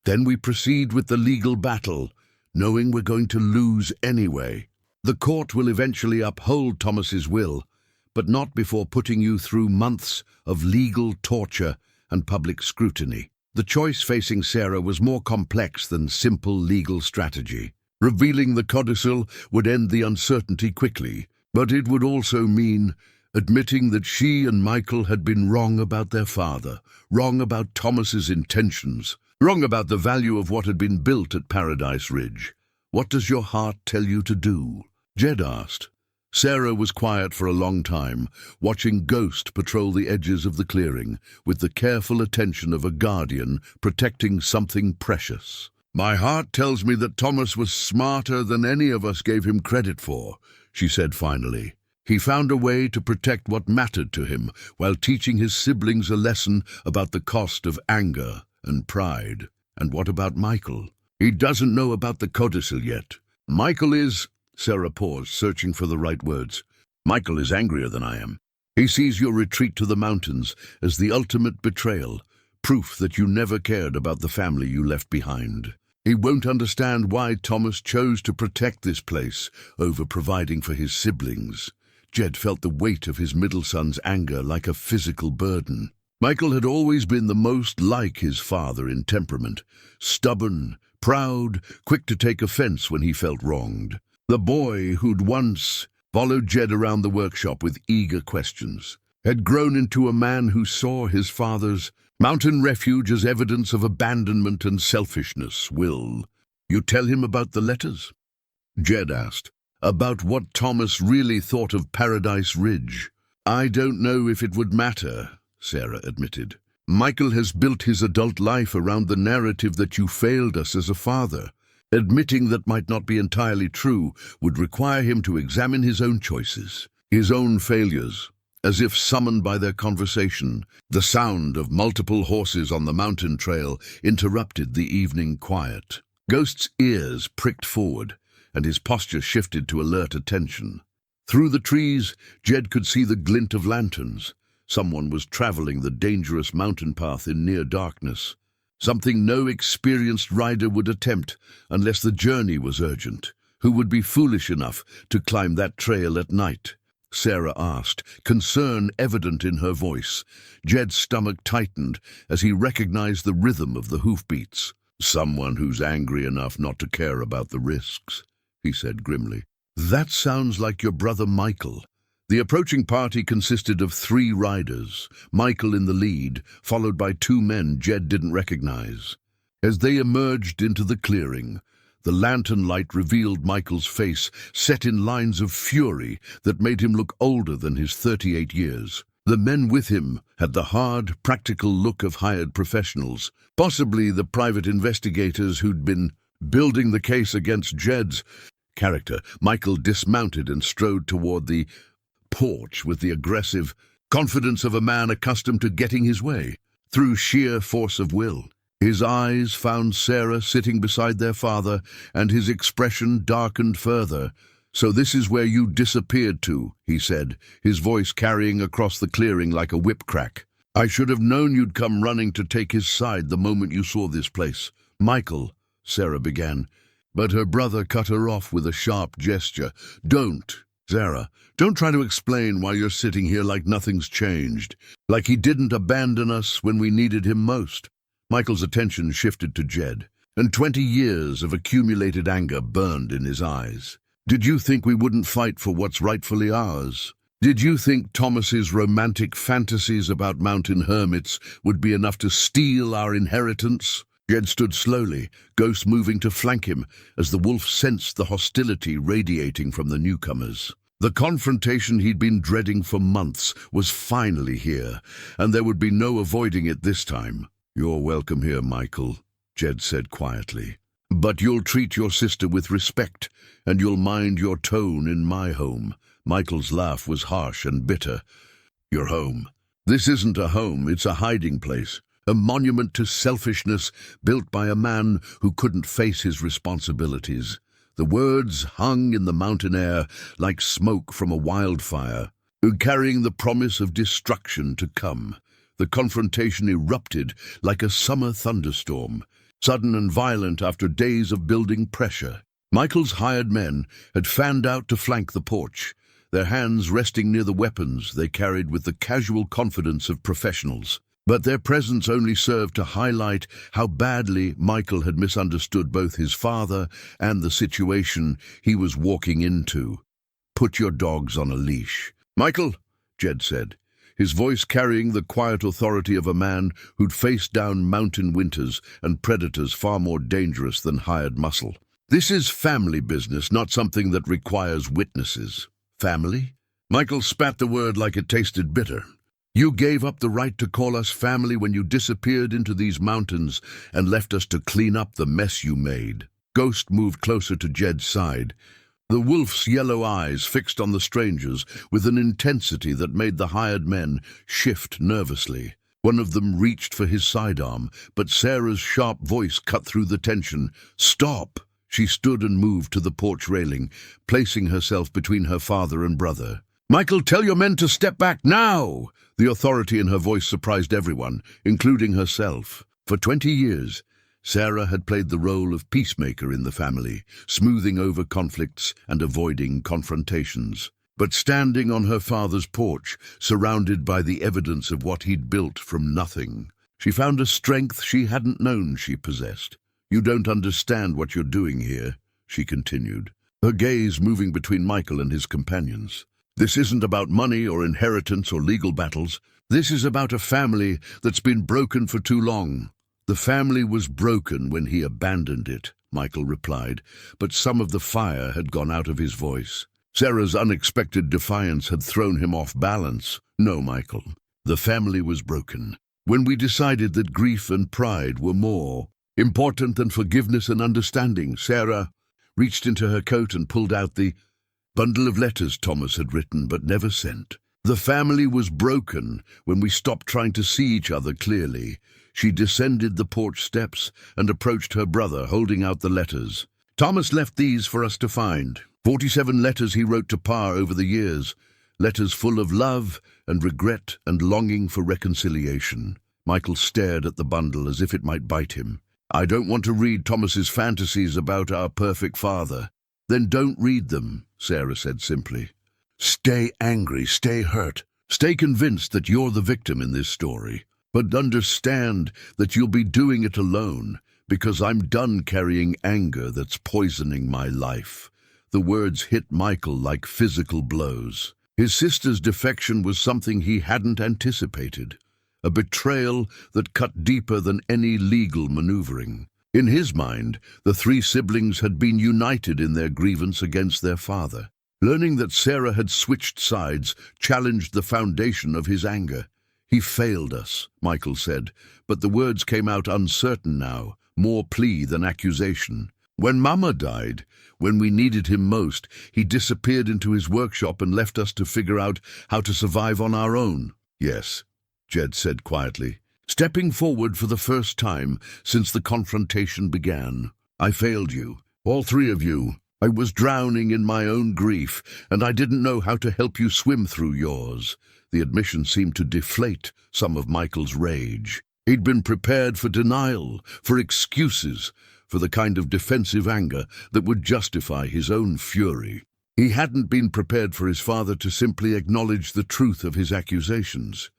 Then we proceed with the legal battle, knowing we're going to lose anyway. The court will eventually uphold Thomas's will, but not before putting you through months of legal torture and public scrutiny." The choice facing Sarah was more complex than simple legal strategy. Revealing the codicil would end the uncertainty quickly, but it would also mean admitting that she and Michael had been wrong about their father, wrong about Thomas's intentions, wrong about the value of what had been built at Paradise Ridge. "What does your heart tell you to do?" Jed asked. Sarah was quiet for a long time, watching Ghost patrol the edges of the clearing, with the careful attention of a guardian protecting something precious. "My heart tells me that Thomas was smarter than any of us gave him credit for," she said finally. "He found a way to protect what mattered to him, while teaching his siblings a lesson about the cost of anger and pride." "And what about Michael?" "He doesn't know about the codicil yet. Michael is—" Sarah paused, searching for the right words. "Michael is angrier than I am. He sees your retreat to the mountains as the ultimate betrayal, proof that you never cared about the family you left behind. He won't understand why Thomas chose to protect this place over providing for his siblings." Jed felt the weight of his middle son's anger like a physical burden. Michael had always been the most like his father in temperament, stubborn, proud, quick to take offense when he felt wronged. The boy who'd once followed Jed around the workshop with eager questions had grown into a man who saw his father's mountain refuge as evidence of abandonment and selfishness. "Will you tell him about the letters?" Jed asked. "About what Thomas really thought of Paradise Ridge?" "I don't know if it would matter," Sarah admitted. "Michael has built his adult life around the narrative that you failed us as a father. Admitting that might not be entirely true would require him to examine his own choices, his own failures." As if summoned by their conversation, the sound of multiple horses on the mountain trail interrupted the evening quiet. Ghost's ears pricked forward, and his posture shifted to alert attention. Through the trees, Jed could see the glint of lanterns. Someone was traveling the dangerous mountain path in near darkness. Something no experienced rider would attempt unless the journey was urgent. Who would be foolish enough to climb that trail at night? Sarah asked, concern evident in her voice. Jed's stomach tightened as he recognized the rhythm of the hoofbeats. "Someone who's angry enough not to care about the risks," he said grimly. "That sounds like your brother Michael." The approaching party consisted of 3 riders, Michael in the lead, followed by 2 men Jed didn't recognize. As they emerged into the clearing, the lantern light revealed Michael's face, set in lines of fury that made him look older than his 38 years. The men with him had the hard, practical look of hired professionals, possibly the private investigators who'd been building the case against Jed's character. Michael dismounted and strode toward the porch with the aggressive confidence of a man accustomed to getting his way through sheer force of will. His eyes found Sarah sitting beside their father, and his expression darkened further. "So this is where you disappeared to," he said, his voice carrying across the clearing like a whip crack. "I should have known you'd come running to take his side the moment you saw this place." "Michael," Sarah began, but her brother cut her off with a sharp gesture. "Don't, Sarah, don't try to explain why you're sitting here like nothing's changed, like he didn't abandon us when we needed him most." Michael's attention shifted to Jed, and 20 years of accumulated anger burned in his eyes. "Did you think we wouldn't fight for what's rightfully ours? Did you think Thomas's romantic fantasies about mountain hermits would be enough to steal our inheritance?" Jed stood slowly, Ghost moving to flank him, as the wolf sensed the hostility radiating from the newcomers. The confrontation he'd been dreading for months was finally here, and there would be no avoiding it this time. "You're welcome here, Michael," Jed said quietly. "But you'll treat your sister with respect, and you'll mind your tone in my home." Michael's laugh was harsh and bitter. "Your home? This isn't a home, it's a hiding place. A monument to selfishness built by a man who couldn't face his responsibilities." The words hung in the mountain air like smoke from a wildfire, carrying the promise of destruction to come. The confrontation erupted like a summer thunderstorm, sudden and violent after days of building pressure. Michael's hired men had fanned out to flank the porch, their hands resting near the weapons they carried with the casual confidence of professionals. But their presence only served to highlight how badly Michael had misunderstood both his father and the situation he was walking into. "Put your dogs on a leash." "Michael," Jed said, his voice carrying the quiet authority of a man who'd faced down mountain winters and predators far more dangerous than hired muscle. "This is family business, not something that requires witnesses." "Family?" Michael spat the word like it tasted bitter. "You gave up the right to call us family when you disappeared into these mountains and left us to clean up the mess you made." Ghost moved closer to Jed's side, the wolf's yellow eyes fixed on the strangers with an intensity that made the hired men shift nervously. One of them reached for his sidearm, but Sarah's sharp voice cut through the tension. "Stop!" She stood and moved to the porch railing, placing herself between her father and brother. "Michael, tell your men to step back now!" The authority in her voice surprised everyone, including herself. For 20 years, Sarah had played the role of peacemaker in the family, smoothing over conflicts and avoiding confrontations. But standing on her father's porch, surrounded by the evidence of what he'd built from nothing, she found a strength she hadn't known she possessed. "You don't understand what you're doing here," she continued, her gaze moving between Michael and his companions. "This isn't about money or inheritance or legal battles. This is about a family that's been broken for too long." "The family was broken when he abandoned it," Michael replied, but some of the fire had gone out of his voice. Sarah's unexpected defiance had thrown him off balance. "No, Michael, the family was broken when we decided that grief and pride were more important than forgiveness and understanding." Sarah reached into her coat and pulled out the bundle of letters Thomas had written but never sent. "The family was broken when we stopped trying to see each other clearly." She descended the porch steps and approached her brother, holding out the letters. "Thomas left these for us to find. 47 letters he wrote to Pa over the years, letters full of love and regret and longing for reconciliation." Michael stared at the bundle as if it might bite him. "I don't want to read Thomas's fantasies about our perfect father." "Then don't read them," Sarah said simply. "Stay angry, stay hurt, stay convinced that you're the victim in this story. But understand that you'll be doing it alone, because I'm done carrying anger that's poisoning my life." The words hit Michael like physical blows. His sister's defection was something he hadn't anticipated, a betrayal that cut deeper than any legal maneuvering. In his mind, the 3 siblings had been united in their grievance against their father. Learning that Sarah had switched sides challenged the foundation of his anger. "He failed us," Michael said, but the words came out uncertain now, more plea than accusation. "When Mama died, when we needed him most, he disappeared into his workshop and left us to figure out how to survive on our own." "Yes," Jed said quietly, stepping forward for the first time since the confrontation began. "I failed you, all three of you. I was drowning in my own grief, and I didn't know how to help you swim through yours." The admission seemed to deflate some of Michael's rage. He'd been prepared for denial, for excuses, for the kind of defensive anger that would justify his own fury. He hadn't been prepared for his father to simply acknowledge the truth of his accusations.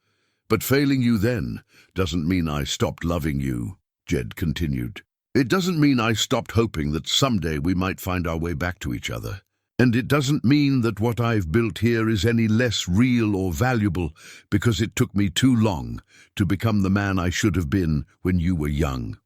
"But failing you then doesn't mean I stopped loving you," Jed continued. "It doesn't mean I stopped hoping that someday we might find our way back to each other. And it doesn't mean that what I've built here is any less real or valuable because it took me too long to become the man I should have been when you were young."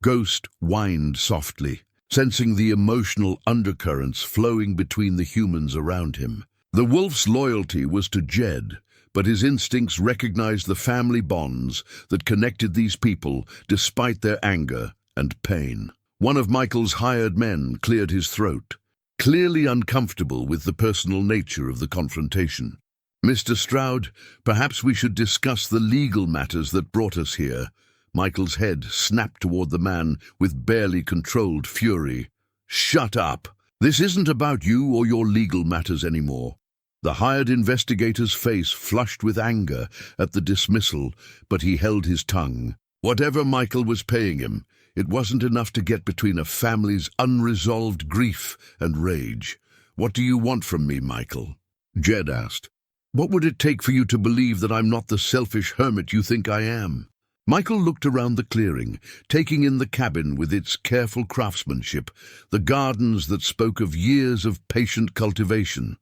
Ghost whined softly, sensing the emotional undercurrents flowing between the humans around him. The wolf's loyalty was to Jed, but his instincts recognized the family bonds that connected these people despite their anger and pain. One of Michael's hired men cleared his throat, clearly uncomfortable with the personal nature of the confrontation. "Mr. Stroud, perhaps we should discuss the legal matters that brought us here." Michael's head snapped toward the man with barely controlled fury. "Shut up! This isn't about you or your legal matters anymore." The hired investigator's face flushed with anger at the dismissal, but he held his tongue. Whatever Michael was paying him, it wasn't enough to get between a family's unresolved grief and rage. "What do you want from me, Michael?" Jed asked. "What would it take for you to believe that I'm not the selfish hermit you think I am?" Michael looked around the clearing, taking in the cabin with its careful craftsmanship, the gardens that spoke of years of patient cultivation,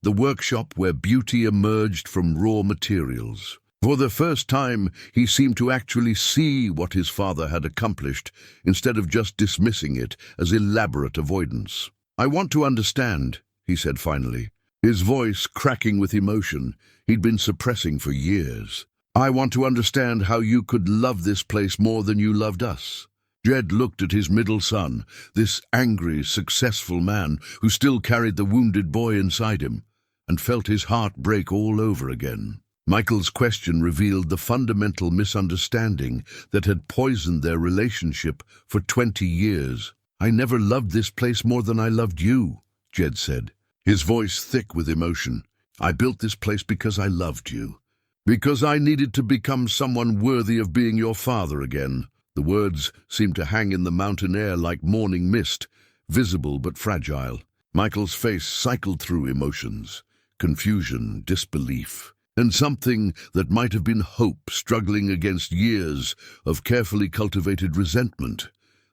the workshop where beauty emerged from raw materials. For the first time, he seemed to actually see what his father had accomplished, instead of just dismissing it as elaborate avoidance. "I want to understand," he said finally, his voice cracking with emotion he'd been suppressing for years. "I want to understand how you could love this place more than you loved us." Jed looked at his middle son, this angry, successful man who still carried the wounded boy inside him, and felt his heart break all over again. Michael's question revealed the fundamental misunderstanding that had poisoned their relationship for 20 years. "I never loved this place more than I loved you," Jed said, his voice thick with emotion. "I built this place because I loved you. Because I needed to become someone worthy of being your father again." The words seemed to hang in the mountain air like morning mist, visible but fragile. Michael's face cycled through emotions, confusion, disbelief, and something that might have been hope struggling against years of carefully cultivated resentment.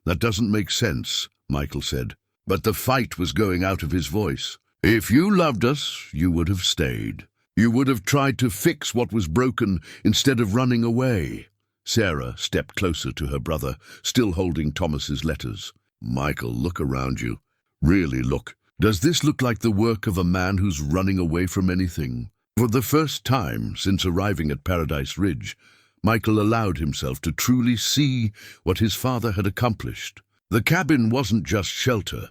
"That doesn't make sense," Michael said, but the fight was going out of his voice. "If you loved us, you would have stayed. You would have tried to fix what was broken instead of running away." Sarah stepped closer to her brother, still holding Thomas's letters. "Michael, look around you. Really look. Does this look like the work of a man who's running away from anything?" For the first time since arriving at Paradise Ridge, Michael allowed himself to truly see what his father had accomplished. The cabin wasn't just shelter.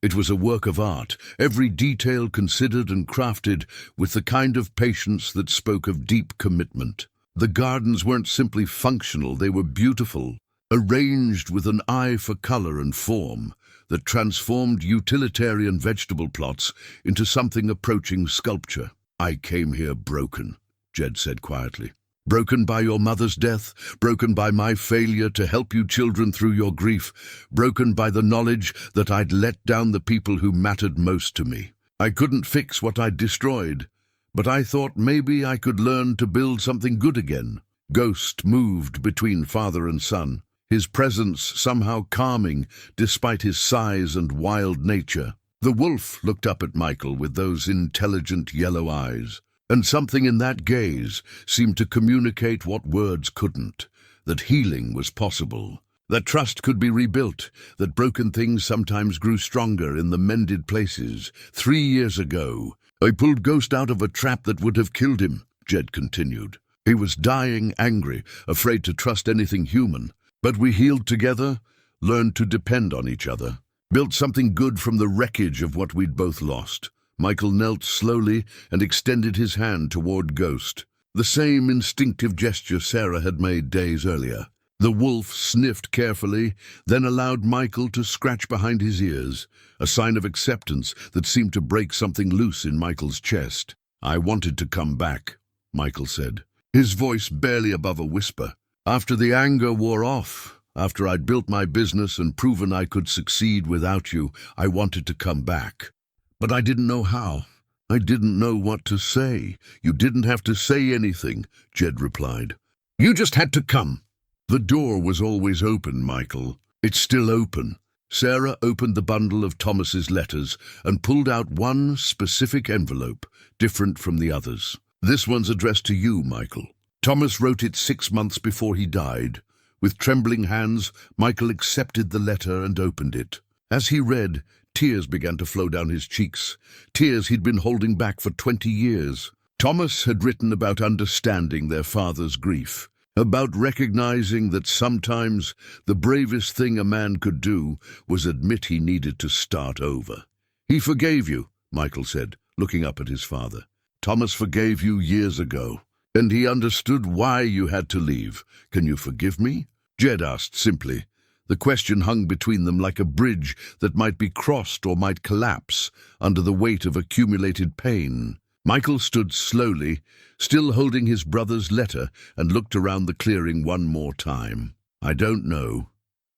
It was a work of art, every detail considered and crafted with the kind of patience that spoke of deep commitment. The gardens weren't simply functional, they were beautiful, arranged with an eye for color and form that transformed utilitarian vegetable plots into something approaching sculpture. "I came here broken," Jed said quietly. "Broken by your mother's death, broken by my failure to help you children through your grief, broken by the knowledge that I'd let down the people who mattered most to me. I couldn't fix what I'd destroyed, but I thought maybe I could learn to build something good again." Ghost moved between father and son, his presence somehow calming despite his size and wild nature. The wolf looked up at Michael with those intelligent yellow eyes, and something in that gaze seemed to communicate what words couldn't, that healing was possible, That trust could be rebuilt, that broken things sometimes grew stronger in the mended places. 3 years ago, I pulled Ghost out of a trap that would have killed him, Jed continued. He was dying, angry, afraid to trust anything human. But we healed together, learned to depend on each other, built something good from the wreckage of what we'd both lost. Michael knelt slowly and extended his hand toward Ghost, the same instinctive gesture Sarah had made days earlier. The wolf sniffed carefully, then allowed Michael to scratch behind his ears, a sign of acceptance that seemed to break something loose in Michael's chest. I wanted to come back, Michael said, his voice barely above a whisper. After the anger wore off, after I'd built my business and proven I could succeed without you, I wanted to come back. But I didn't know how. I didn't know what to say. You didn't have to say anything, Jed replied. You just had to come. The door was always open, Michael. It's still open. Sarah opened the bundle of Thomas's letters and pulled out one specific envelope, different from the others. This one's addressed to you, Michael. Thomas wrote it 6 months before he died. With trembling hands, Michael accepted the letter and opened it. As he read, tears began to flow down his cheeks, tears he'd been holding back for 20 years. Thomas had written about understanding their father's grief, about recognizing that sometimes the bravest thing a man could do was admit he needed to start over. He forgave you, Michael said, looking up at his father. Thomas forgave you years ago, and he understood why you had to leave. Can you forgive me? Jed asked simply. The question hung between them like a bridge that might be crossed or might collapse under the weight of accumulated pain. Michael stood slowly, still holding his brother's letter, and looked around the clearing one more time. I don't know,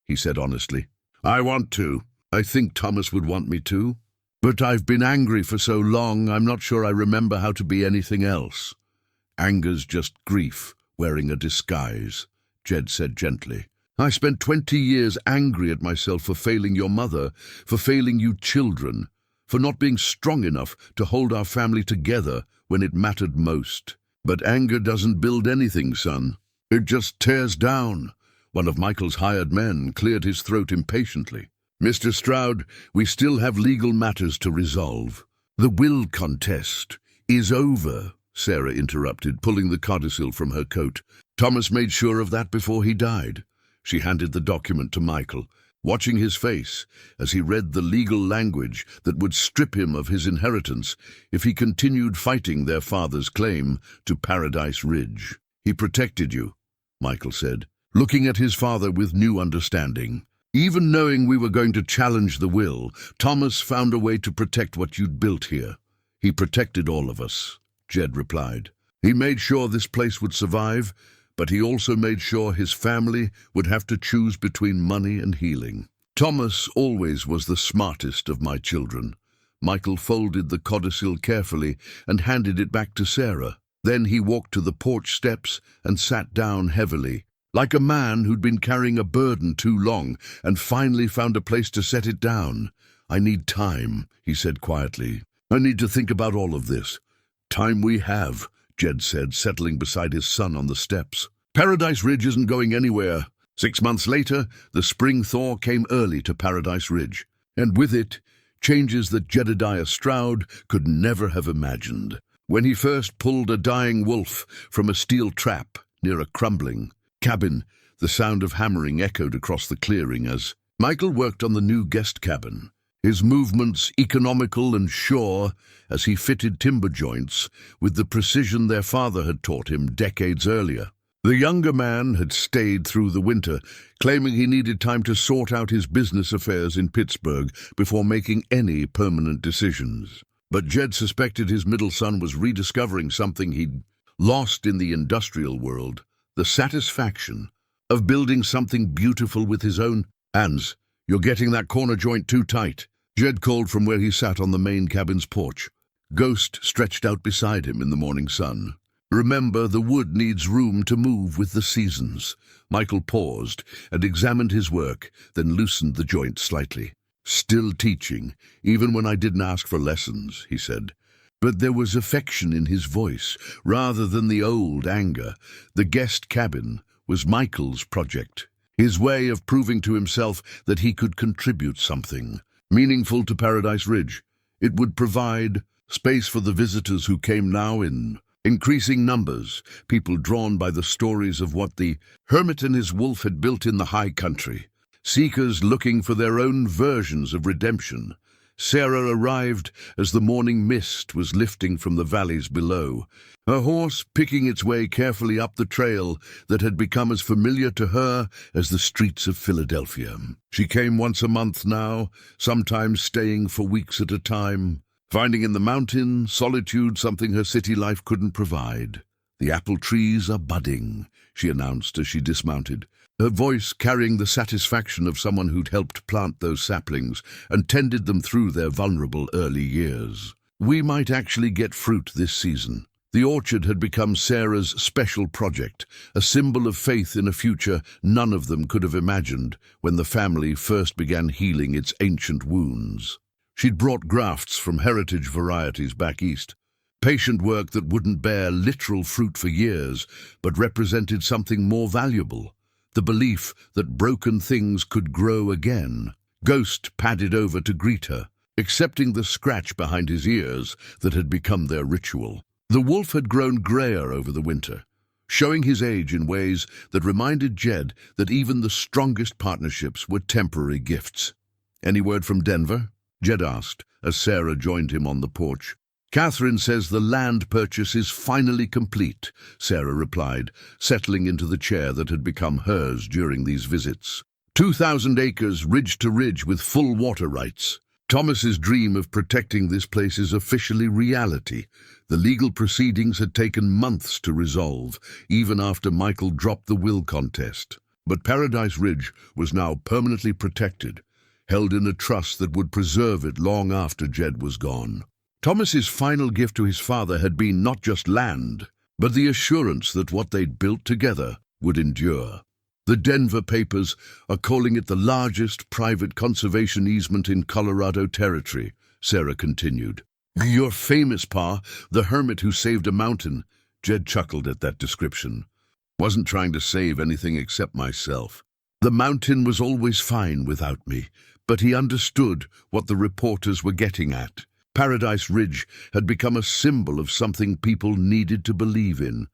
he said honestly. I want to. I think Thomas would want me to. But I've been angry for so long, I'm not sure I remember how to be anything else. Anger's just grief, wearing a disguise, Jed said gently. I spent 20 years angry at myself for failing your mother, for failing you children, for not being strong enough to hold our family together when it mattered most. But anger doesn't build anything, son. It just tears down. One of Michael's hired men cleared his throat impatiently. Mr. Stroud, we still have legal matters to resolve. The will contest is over, Sarah interrupted, pulling the codicil from her coat. Thomas made sure of that before he died. She handed the document to Michael, watching his face as he read the legal language that would strip him of his inheritance if he continued fighting their father's claim to Paradise Ridge. He protected you, Michael said, looking at his father with new understanding. Even knowing we were going to challenge the will, Thomas found a way to protect what you'd built here. He protected all of us, Jed replied. He made sure this place would survive, but he also made sure his family would have to choose between money and healing. Thomas always was the smartest of my children. Michael folded the codicil carefully and handed it back to Sarah. Then he walked to the porch steps and sat down heavily, like a man who'd been carrying a burden too long and finally found a place to set it down. I need time, he said quietly. I need to think about all of this. Time we have, Jed said, settling beside his son on the steps. Paradise Ridge isn't going anywhere. 6 months later, the spring thaw came early to Paradise Ridge, and with it, changes that Jedediah Stroud could never have imagined. When he first pulled a dying wolf from a steel trap near a crumbling cabin, the sound of hammering echoed across the clearing as Michael worked on the new guest cabin, his movements economical and sure as he fitted timber joints with the precision their father had taught him decades earlier. The younger man had stayed through the winter, claiming he needed time to sort out his business affairs in Pittsburgh before making any permanent decisions. But Jed suspected his middle son was rediscovering something he'd lost in the industrial world, the satisfaction of building something beautiful with his own hands. You're getting that corner joint too tight, Jed called from where he sat on the main cabin's porch. Ghost stretched out beside him in the morning sun. Remember, the wood needs room to move with the seasons. Michael paused and examined his work, then loosened the joint slightly. Still teaching, even when I didn't ask for lessons, he said. But there was affection in his voice, rather than the old anger. The guest cabin was Michael's project. his way of proving to himself that he could contribute something meaningful to Paradise Ridge. It would provide space for the visitors who came now in increasing numbers, people drawn by the stories of what the hermit and his wolf had built in the high country, seekers looking for their own versions of redemption. Sarah arrived as the morning mist was lifting from the valleys below, her horse picking its way carefully up the trail that had become as familiar to her as the streets of Philadelphia. She came once a month now, sometimes staying for weeks at a time, finding in the mountain solitude something her city life couldn't provide. "The apple trees are budding," she announced as she dismounted, her voice carrying the satisfaction of someone who'd helped plant those saplings and tended them through their vulnerable early years. "We might actually get fruit this season." The orchard had become Sarah's special project, a symbol of faith in a future none of them could have imagined when the family first began healing its ancient wounds. She'd brought grafts from heritage varieties back east, patient work that wouldn't bear literal fruit for years, but represented something more valuable, the belief that broken things could grow again. Ghost padded over to greet her, accepting the scratch behind his ears that had become their ritual. The wolf had grown grayer over the winter, showing his age in ways that reminded Jed that even the strongest partnerships were temporary gifts. "Any word from Denver?" Jed asked, as Sarah joined him on the porch. "Catherine says the land purchase is finally complete," Sarah replied, settling into the chair that had become hers during these visits. 2,000 acres ridge to ridge with full water rights. Thomas's dream of protecting this place is officially reality. The legal proceedings had taken months to resolve, even after Michael dropped the will contest. But Paradise Ridge was now permanently protected, held in a trust that would preserve it long after Jed was gone. Thomas's final gift to his father had been not just land, but the assurance that what they'd built together would endure. "The Denver papers are calling it the largest private conservation easement in Colorado Territory," Sarah continued. "Your famous pa, the hermit who saved a mountain," Jed chuckled at that description. "Wasn't trying to save anything except myself. The mountain was always fine without me, but he understood what the reporters were getting at. Paradise Ridge had become a symbol of something people needed to believe in,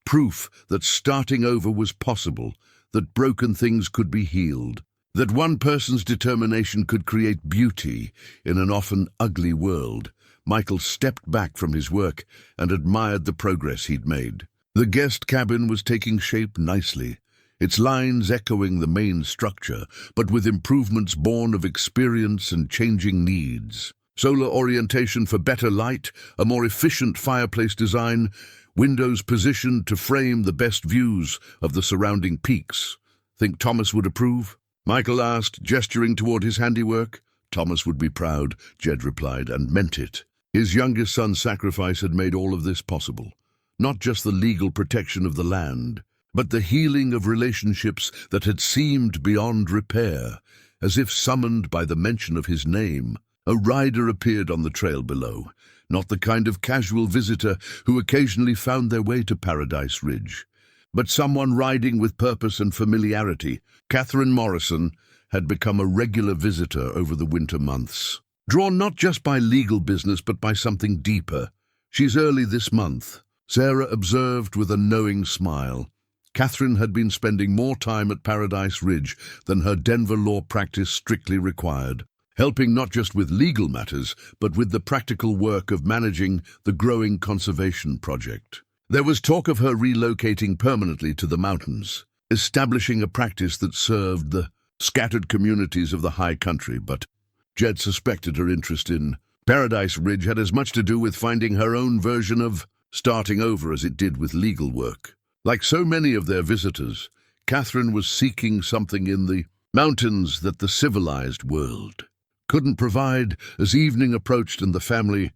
proof that starting over was possible, that broken things could be healed, that one person's determination could create beauty in an often ugly world." Michael stepped back from his work and admired the progress he'd made. The guest cabin was taking shape nicely, its lines echoing the main structure, but with improvements born of experience and changing needs. Solar orientation for better light, a more efficient fireplace design, windows positioned to frame the best views of the surrounding peaks. "Think Thomas would approve?" Michael asked, gesturing toward his handiwork. "Thomas would be proud," Jed replied, and meant it. His youngest son's sacrifice had made all of this possible. Not just the legal protection of the land, but the healing of relationships that had seemed beyond repair. As if summoned by the mention of his name, a rider appeared on the trail below, not the kind of casual visitor who occasionally found their way to Paradise Ridge, but someone riding with purpose and familiarity. Catherine Morrison had become a regular visitor over the winter months, drawn not just by legal business but by something deeper. "She's early this month," Sarah observed with a knowing smile. Catherine had been spending more time at Paradise Ridge than her Denver law practice strictly required, helping not just with legal matters, but with the practical work of managing the growing conservation project. There was talk of her relocating permanently to the mountains, establishing a practice that served the scattered communities of the high country, but Jed suspected her interest in Paradise Ridge had as much to do with finding her own version of starting over as it did with legal work. Like so many of their visitors, Catherine was seeking something in the mountains that the civilized world couldn't provide. As evening approached and the family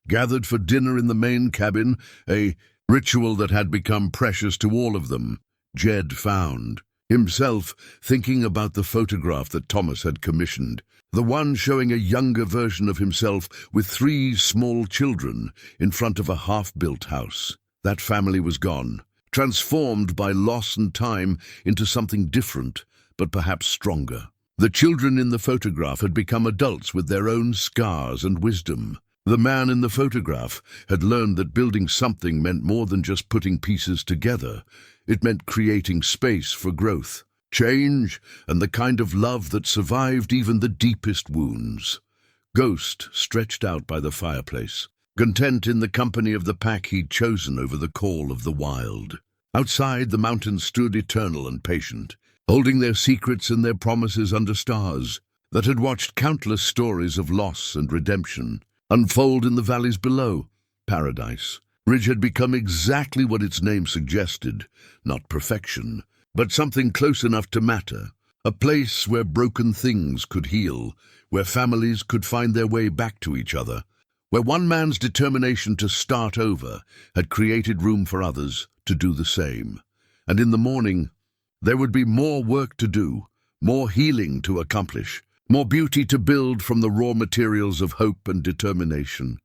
gathered for dinner in the main cabin, a ritual that had become precious to all of them, Jed found himself thinking about the photograph that Thomas had commissioned, the one showing a younger version of himself with 3 small children in front of a half-built house. That family was gone, transformed by loss and time into something different, but perhaps stronger. The children in the photograph had become adults with their own scars and wisdom. The man in the photograph had learned that building something meant more than just putting pieces together. It meant creating space for growth, change, and the kind of love that survived even the deepest wounds. Ghost stretched out by the fireplace, content in the company of the pack he'd chosen over the call of the wild. Outside, the mountains stood eternal and patient, holding their secrets and their promises under stars that had watched countless stories of loss and redemption unfold in the valleys below. Paradise. Ridge had become exactly what its name suggested, not perfection, but something close enough to matter. A place where broken things could heal, where families could find their way back to each other, where one man's determination to start over had created room for others to do the same. And in the morning, there would be more work to do, more healing to accomplish, more beauty to build from the raw materials of hope and determination.